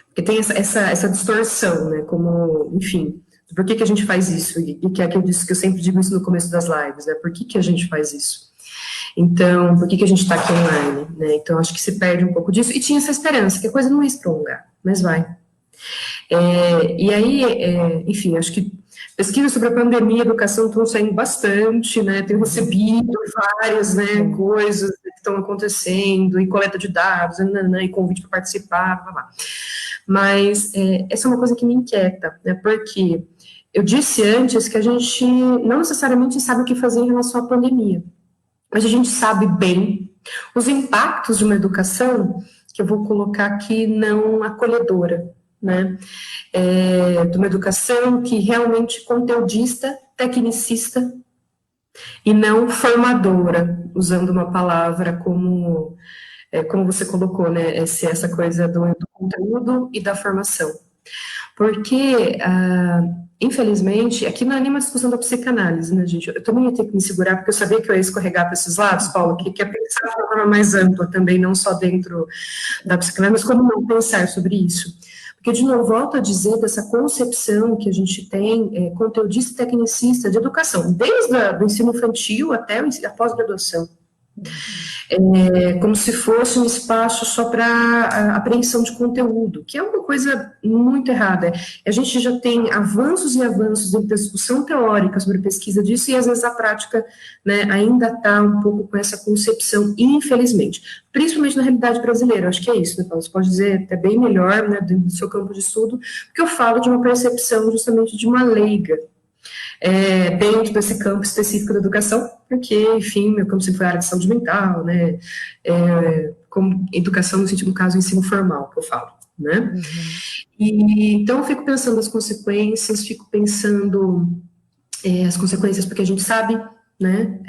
Porque tem essa distorção, né? Como, enfim, por que a gente faz isso? E que é que eu sempre digo isso no começo das lives, né? Por que a gente faz isso? Então, por que a gente está aqui online, né? Então, acho que se perde um pouco disso. E tinha essa esperança, que a coisa não ia se prolongar, mas vai. E aí, enfim, acho que pesquisas sobre a pandemia e educação estão saindo bastante, né? Tenho recebido várias, né, coisas que estão acontecendo, e coleta de dados, e convite para participar, blá, blá. Mas essa é uma coisa que me inquieta, né? Porque eu disse antes que a gente não necessariamente sabe o que fazer em relação à pandemia, mas a gente sabe bem os impactos de uma educação, que eu vou colocar aqui, não acolhedora, né? De uma educação que realmente conteudista, tecnicista, e não formadora, usando uma palavra como você colocou, né? Essa coisa do conteúdo e da formação. Porque, infelizmente, aqui não é nenhuma discussão da psicanálise, né, gente? Eu também ia ter que me segurar, porque eu sabia que eu ia escorregar para esses lados, Paulo, que é pensar de uma forma mais ampla também, não só dentro da psicanálise, mas como não pensar sobre isso. Porque, de novo, volto a dizer dessa concepção que a gente tem, conteudista e tecnicista de educação, desde o ensino infantil até a pós-graduação. Como se fosse um espaço só para apreensão de conteúdo, que é uma coisa muito errada. A gente já tem avanços e avanços da discussão teórica sobre pesquisa disso, e às vezes a prática, né, ainda está um pouco com essa concepção, infelizmente, principalmente na realidade brasileira. Acho que é isso, né, Paulo? Você pode dizer até bem melhor, né, dentro do seu campo de estudo, porque eu falo de uma percepção justamente de uma leiga, dentro desse campo específico da educação, porque, enfim, meu campo sempre foi a área de saúde mental, né, como educação no sentido, no caso, ensino formal, que eu falo, né. E, então, eu fico pensando as consequências, fico pensando as consequências, porque a gente sabe, né,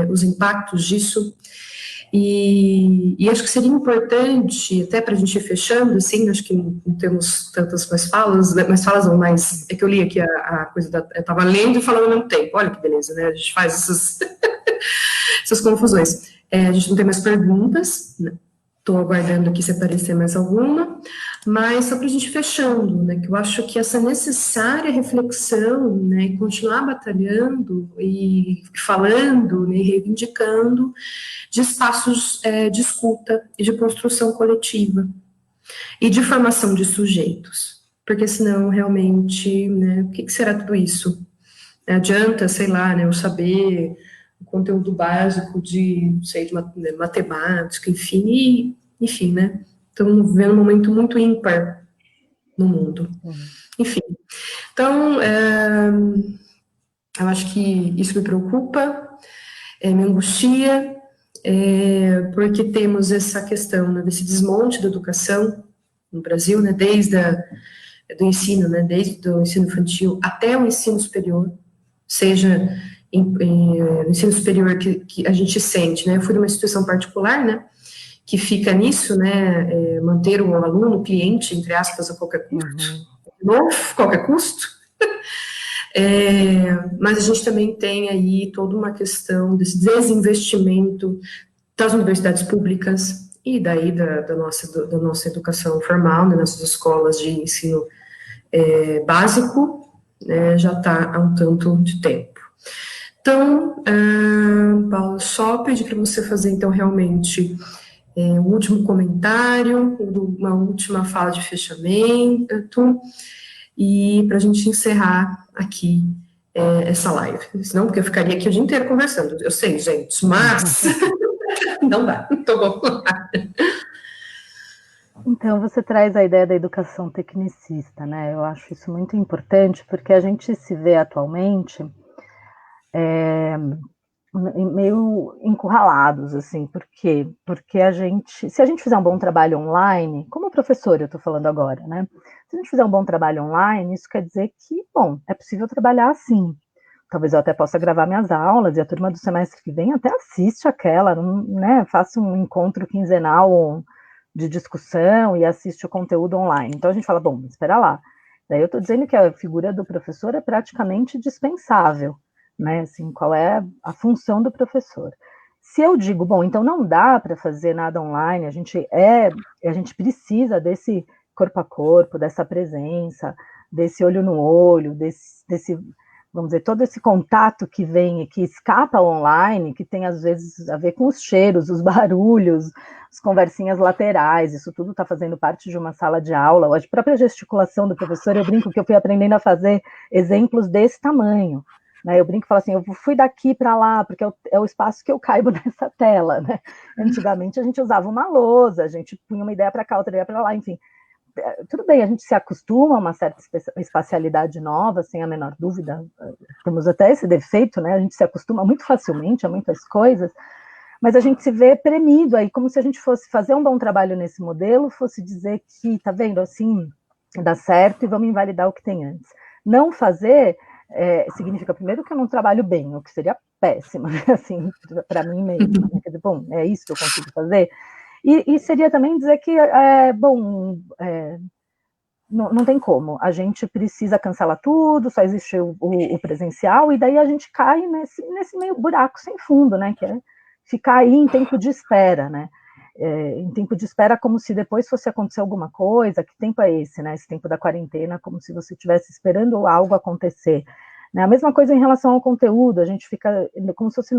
os impactos disso, e acho que seria importante, até para a gente ir fechando, assim, acho que não temos tantas mais falas, né, não, mas é que eu li aqui a coisa, eu estava lendo e falando ao mesmo tempo, olha que beleza, né, a gente faz essas confusões. A gente não tem mais perguntas, né? Estou aguardando aqui se aparecer mais alguma, mas só para a gente ir fechando, né, que eu acho que essa necessária reflexão, né, e continuar batalhando e falando, né, e reivindicando de espaços de escuta e de construção coletiva e de formação de sujeitos, porque senão realmente, né, o que será tudo isso? Adianta, sei lá, né, eu saber o conteúdo básico de, não sei, de matemática, enfim, né, estamos vivendo um momento muito ímpar no mundo. Enfim, então, eu acho que isso me preocupa, me angustia, porque temos essa questão, né, desse desmonte da educação no Brasil, né, desde do ensino, né, desde o ensino infantil até o ensino superior, seja no ensino superior que a gente sente, né, eu fui numa instituição particular, né, que fica nisso, né, manter o aluno, o cliente, entre aspas, a qualquer custo, qualquer custo, mas a gente também tem aí toda uma questão desse desinvestimento das universidades públicas e daí da nossa educação formal, nas nossas escolas de ensino básico, né, já está há um tanto de tempo. Então, Paulo, só pedir para você fazer, então, realmente, um último comentário, uma última fala de fechamento, e para a gente encerrar aqui essa live. Senão, porque eu ficaria aqui o dia inteiro conversando. Eu sei, gente, mas não dá. Tô bom. Então, você traz a ideia da educação tecnicista, né? Eu acho isso muito importante, porque a gente se vê atualmente meio encurralados, assim, por quê? Porque se a gente fizer um bom trabalho online, como professor eu estou falando agora, né? Se a gente fizer um bom trabalho online, isso quer dizer que, bom, é possível trabalhar assim. Talvez eu até possa gravar minhas aulas e a turma do semestre que vem até assiste aquela, né? Faça um encontro quinzenal de discussão e assiste o conteúdo online. Então a gente fala, bom, espera lá. Daí eu estou dizendo que a figura do professor é praticamente dispensável, né? Assim, qual é a função do professor? Se eu digo, bom, então não dá para fazer nada online, a gente precisa desse corpo a corpo, dessa presença, desse olho no olho, desse vamos dizer, todo esse contato que vem e que escapa online, que tem às vezes a ver com os cheiros, os barulhos, as conversinhas laterais, isso tudo está fazendo parte de uma sala de aula, a própria gesticulação do professor, eu brinco que eu fui aprendendo a fazer exemplos desse tamanho, né? Eu brinco e falo assim, eu fui daqui para lá, porque é o espaço que eu caibo nessa tela, né? Antigamente a gente usava uma lousa, a gente punha uma ideia para cá, outra ideia para lá, enfim, tudo bem, a gente se acostuma a uma certa espacialidade nova, sem a menor dúvida, temos até esse defeito, né? A gente se acostuma muito facilmente a muitas coisas, mas a gente se vê premido aí, como se a gente fosse fazer um bom trabalho nesse modelo, fosse dizer que, tá vendo, assim, dá certo e vamos invalidar o que tem antes. Não fazer significa, primeiro, que eu não trabalho bem, o que seria péssimo, né? Assim, para mim mesmo. Né? Quer dizer, bom, é isso que eu consigo fazer? E seria também dizer que, não tem como, a gente precisa cancelar tudo, só existe o presencial, e daí a gente cai nesse meio buraco sem fundo, né, que é ficar aí em tempo de espera, né, em tempo de espera como se depois fosse acontecer alguma coisa, que tempo é esse, né, esse tempo da quarentena, como se você estivesse esperando algo acontecer, né, a mesma coisa em relação ao conteúdo, a gente fica como se fosse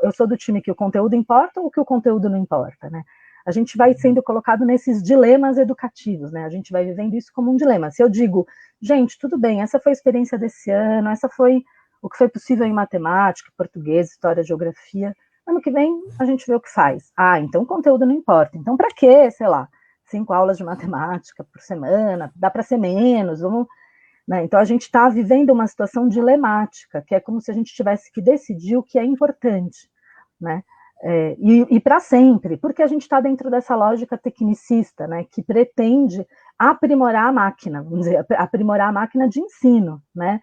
eu sou do time que o conteúdo importa ou que o conteúdo não importa, né, a gente vai sendo colocado nesses dilemas educativos, né? A gente vai vivendo isso como um dilema. Se eu digo, gente, tudo bem, essa foi a experiência desse ano, essa foi o que foi possível em matemática, português, história, geografia, ano que vem a gente vê o que faz. Ah, então o conteúdo não importa. Então para quê, sei lá, 5 aulas de matemática por semana, dá para ser menos, vamos... Né? Então a gente está vivendo uma situação dilemática, que é como se a gente tivesse que decidir o que é importante, né? E para sempre, porque a gente está dentro dessa lógica tecnicista, né, que pretende aprimorar a máquina, vamos dizer, aprimorar a máquina de ensino, né?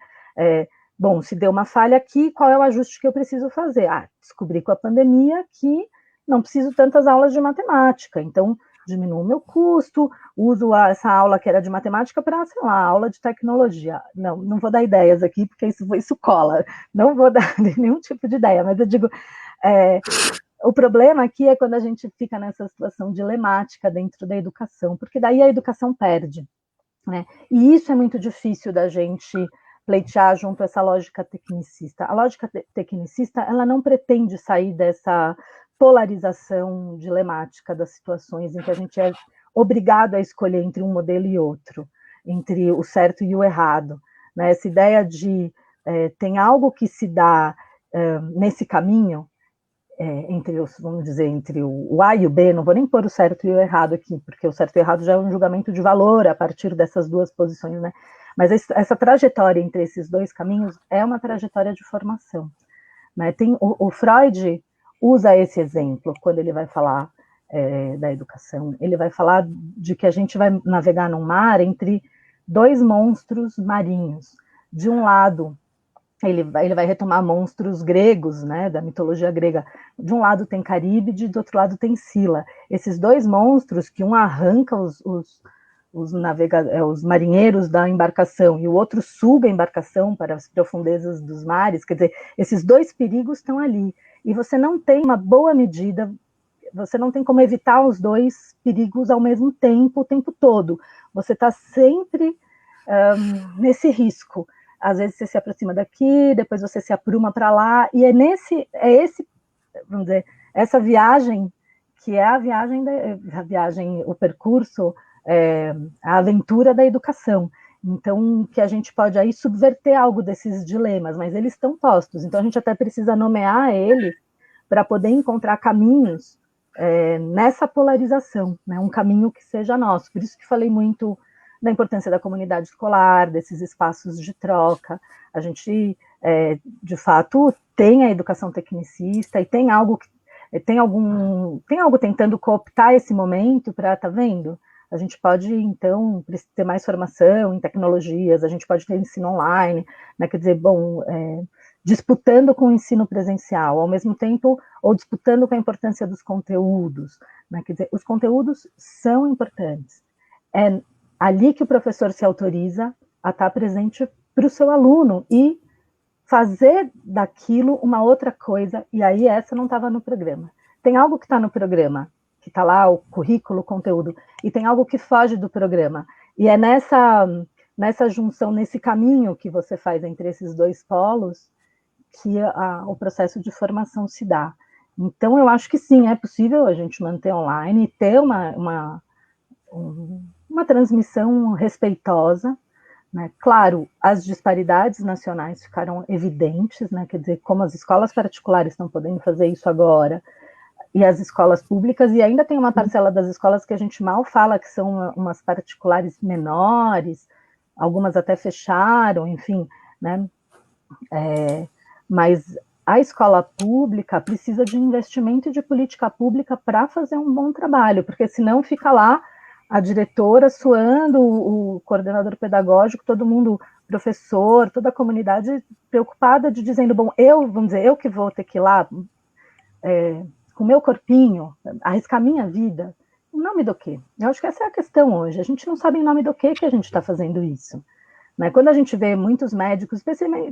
Bom, se deu uma falha aqui, qual é o ajuste que eu preciso fazer? Descobri com a pandemia que não preciso tantas aulas de matemática, então diminuo o meu custo, uso essa aula que era de matemática para, sei lá, aula de tecnologia. Não vou dar ideias aqui, porque isso cola, não vou dar nenhum tipo de ideia, mas eu digo... O problema aqui é quando a gente fica nessa situação dilemática dentro da educação, porque daí a educação perde, né? E isso é muito difícil da gente pleitear junto a essa lógica tecnicista. A lógica tecnicista, ela não pretende sair dessa polarização dilemática das situações em que a gente é obrigado a escolher entre um modelo e outro, entre o certo e o errado, né? Essa ideia de tem algo que se dá nesse caminho, vamos dizer, entre o A e o B, não vou nem pôr o certo e o errado aqui, porque o certo e o errado já é um julgamento de valor a partir dessas duas posições, né? Mas essa trajetória entre esses dois caminhos é uma trajetória de formação, né? O Freud usa esse exemplo quando ele vai falar da educação, ele vai falar de que a gente vai navegar num mar entre dois monstros marinhos. De um lado, ele vai retomar monstros gregos, né, da mitologia grega. De um lado tem Caríbide, do outro lado tem Sila. Esses dois monstros, que um arranca os marinheiros da embarcação e o outro suga a embarcação para as profundezas dos mares, quer dizer, esses dois perigos estão ali. E você não tem uma boa medida, você não tem como evitar os dois perigos ao mesmo tempo, o tempo todo. Você está sempre nesse risco. Às vezes você se aproxima daqui, depois você se apruma para lá, e vamos dizer, essa viagem que é o percurso, a aventura da educação. Então, que a gente pode aí subverter algo desses dilemas, mas eles estão postos, então a gente até precisa nomear eles para poder encontrar caminhos nessa polarização, né? Um caminho que seja nosso. Por isso que falei muito da importância da comunidade escolar, desses espaços de troca. A gente, de fato, tem a educação tecnicista e tem algo tentando cooptar esse momento para, tá vendo? A gente pode, então, ter mais formação em tecnologias, a gente pode ter ensino online, né? Quer dizer, disputando com o ensino presencial, ao mesmo tempo, ou disputando com a importância dos conteúdos, né? Quer dizer, os conteúdos são importantes. É ali que o professor se autoriza a estar presente para o seu aluno e fazer daquilo uma outra coisa, e aí essa não estava no programa. Tem algo que está no programa, que está lá, o currículo, o conteúdo, e tem algo que foge do programa. E é nessa junção, nesse caminho que você faz entre esses dois polos, que o processo de formação se dá. Então, eu acho que sim, é possível a gente manter online e ter uma transmissão respeitosa, né? Claro, as disparidades nacionais ficaram evidentes, né? Quer dizer, como as escolas particulares estão podendo fazer isso agora, e as escolas públicas, e ainda tem uma parcela das escolas que a gente mal fala, que são umas particulares menores, algumas até fecharam, enfim, né? Mas a escola pública precisa de investimento e de política pública para fazer um bom trabalho, porque senão fica lá a diretora suando, o coordenador pedagógico, todo mundo, professor, toda a comunidade preocupada de dizendo, bom, vamos dizer, eu que vou ter que ir lá com o meu corpinho, arriscar minha vida, em nome do quê? Eu acho que essa é a questão hoje, a gente não sabe em nome do que a gente está fazendo isso. Né? Quando a gente vê muitos médicos,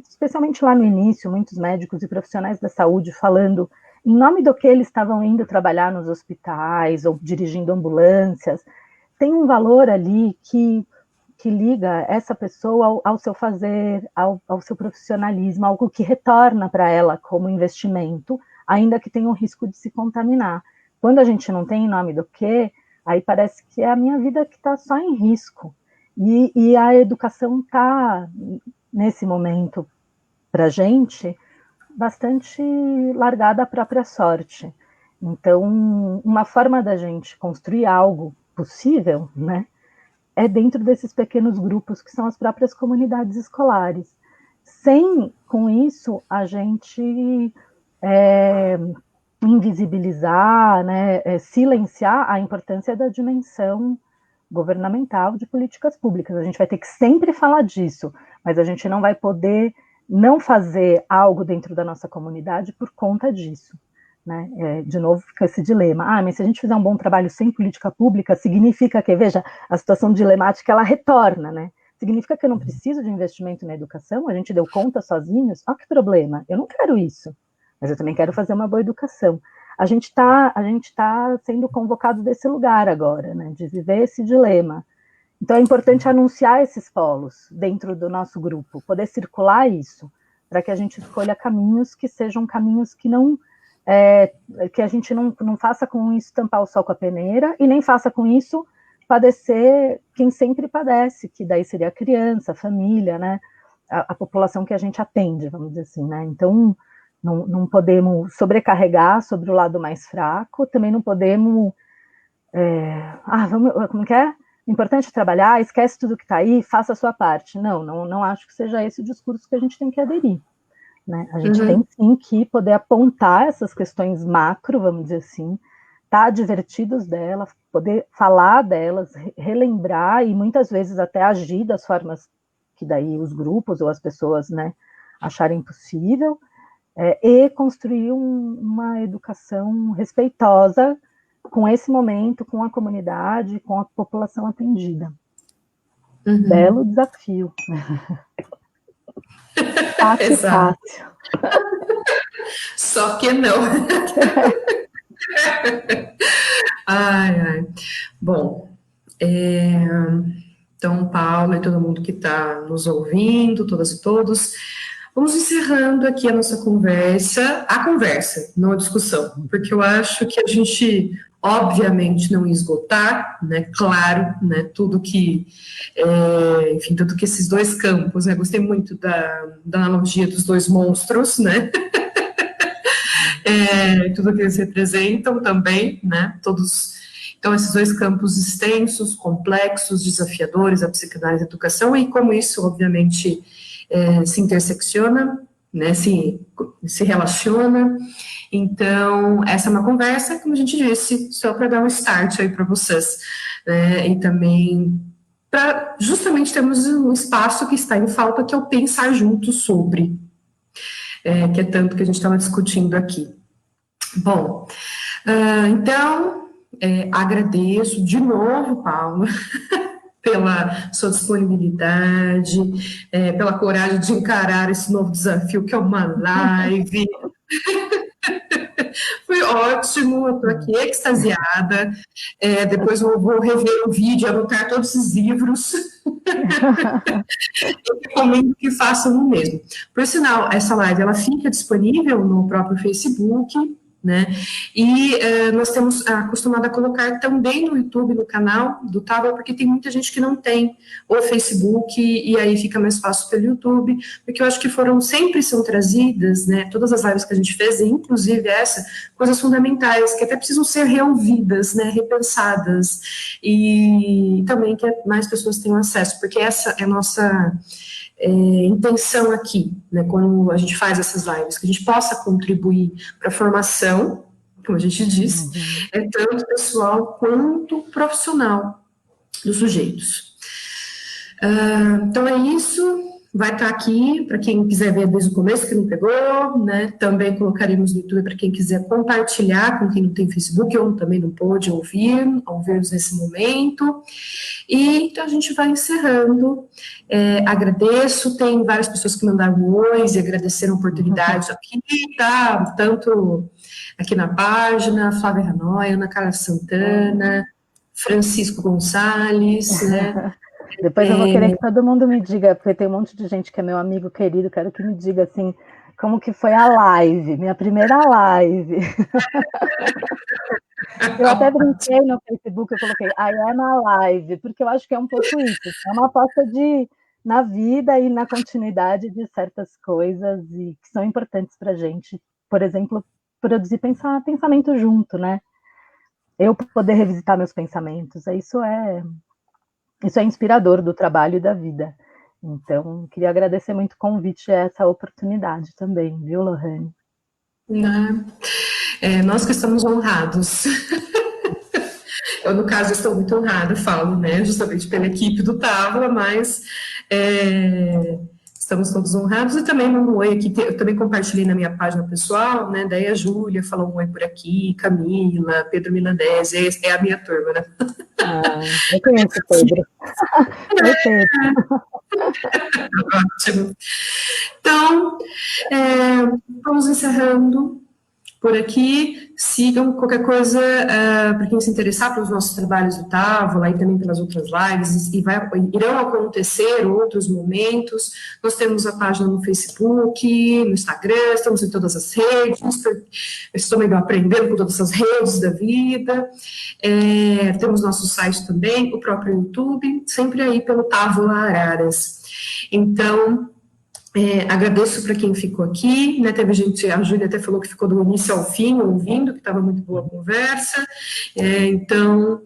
especialmente lá no início, muitos médicos e profissionais da saúde falando em nome do que eles estavam indo trabalhar nos hospitais ou dirigindo ambulâncias, tem um valor ali que liga essa pessoa ao seu fazer, ao seu profissionalismo, algo que retorna para ela como investimento, ainda que tenha o risco de se contaminar. Quando a gente não tem em nome do que, aí parece que é a minha vida que está só em risco. E a educação está, nesse momento, para a gente, bastante largada à própria sorte. Então, uma forma da gente construir algo possível, né, é dentro desses pequenos grupos que são as próprias comunidades escolares. Sem, com isso, a gente invisibilizar, né, silenciar a importância da dimensão governamental de políticas públicas. A gente vai ter que sempre falar disso, mas a gente não vai poder não fazer algo dentro da nossa comunidade por conta disso. Né? De novo, fica esse dilema. Mas se a gente fizer um bom trabalho sem política pública, significa que, veja, a situação dilemática, ela retorna, né? Significa que eu não preciso de investimento na educação? A gente deu conta sozinhos? Olha que problema, eu não quero isso, mas eu também quero fazer uma boa educação. A gente está sendo convocado desse lugar agora, né, de viver esse dilema. Então é importante anunciar esses polos dentro do nosso grupo, poder circular isso, para que a gente escolha caminhos que sejam caminhos que não que a gente não faça com isso tampar o sol com a peneira, e nem faça com isso padecer quem sempre padece, que daí seria a criança, a família, né, a população que a gente atende, vamos dizer assim, né. Então não podemos sobrecarregar sobre o lado mais fraco, também não podemos, como que é? Importante trabalhar, esquece tudo que está aí, faça a sua parte. Não acho que seja esse o discurso que a gente tem que aderir. Né? A gente tem sim que poder apontar essas questões macro, vamos dizer assim, estar advertidos delas, poder falar delas, relembrar e muitas vezes até agir das formas que daí os grupos ou as pessoas, né, acharem possível, e construir uma educação respeitosa com esse momento, com a comunidade, com a população atendida. Belo desafio. Fácil, fácil. Só que não. Ai. Bom, então, Paulo e todo mundo que está nos ouvindo, todas e todos, Vamos encerrando aqui a nossa conversa, não a discussão, porque eu acho que a gente, obviamente, não ia esgotar, né, claro, né, tudo que, enfim, tudo que esses dois campos, né, gostei muito da analogia dos dois monstros, né, tudo que eles representam também, né, todos, então esses dois campos extensos, complexos, desafiadores, a psicanálise e a educação, e como isso, obviamente, se intersecciona, né, se relaciona. Então, essa é uma conversa, como a gente disse, só para dar um start aí para vocês, né, e também para justamente termos um espaço que está em falta, que é o pensar juntos sobre, que é tanto que a gente estava discutindo aqui. Bom, então, agradeço de novo, Paula, pela sua disponibilidade, pela coragem de encarar esse novo desafio que é uma live. Foi ótimo, eu estou aqui extasiada. Depois eu vou rever o vídeo, anotar todos esses livros. Eu recomendo que façam o mesmo. Por sinal, essa live ela fica disponível no próprio Facebook, né? E nós temos acostumado a colocar também no YouTube, no canal do Távola, porque tem muita gente que não tem o Facebook, e aí fica mais fácil pelo YouTube, porque eu acho que sempre são trazidas, né, todas as lives que a gente fez, inclusive essa, coisas fundamentais, que até precisam ser reouvidas, né, repensadas, e também que mais pessoas tenham acesso, porque essa é a nossa intenção aqui, né, quando a gente faz essas lives, que a gente possa contribuir para a formação, como a gente disse, tanto pessoal quanto profissional dos sujeitos. Então é isso, vai estar aqui para quem quiser ver desde o começo, que não pegou, né? Também colocaremos no YouTube para quem quiser compartilhar com quem não tem Facebook ou também não pôde ouvir-nos nesse momento. E então a gente vai encerrando. Agradeço, tem várias pessoas que mandaram ois e agradeceram a oportunidade aqui, tá? Tanto aqui na página, Flávia Hanoi, Ana Carla Santana, Francisco Gonçalves, né? Depois eu vou querer que todo mundo me diga, porque tem um monte de gente que é meu amigo querido, quero que me diga assim, como que foi a live, minha primeira live. Eu até brinquei no Facebook, eu coloquei I am alive, porque eu acho que é um pouco isso, é uma aposta na vida e na continuidade de certas coisas e que são importantes para a gente, por exemplo, produzir pensamento junto, né? Eu poder revisitar meus pensamentos, isso é inspirador do trabalho e da vida. Então, queria agradecer muito o convite e essa oportunidade também, viu, Lohane? Nós que estamos honrados. Eu, no caso, estou muito honrada, falo, né, justamente pela equipe do Távola, mas estamos todos honrados, e também um oi aqui, eu também compartilhei na minha página pessoal, né, daí a Júlia falou um oi por aqui, Camila, Pedro Milanese, é a minha turma, né? Eu conheço o Pedro. Oi, Pedro. Ótimo. Então, vamos encerrando por aqui, sigam qualquer coisa, para quem se interessar pelos nossos trabalhos do Távola e também pelas outras lives, irão acontecer outros momentos. Nós temos a página no Facebook, no Instagram, estamos em todas as redes, eu estou meio aprendendo com todas essas redes da vida, temos nosso site também, o próprio YouTube, sempre aí pelo Távola Araras. Então, agradeço para quem ficou aqui, né, teve gente, a Júlia até falou que ficou do início ao fim, ouvindo, que estava muito boa a conversa, então,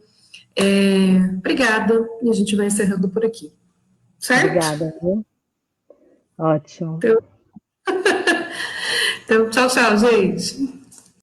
obrigada, e a gente vai encerrando por aqui, certo? Obrigada, viu? Ótimo. Então, tchau, gente.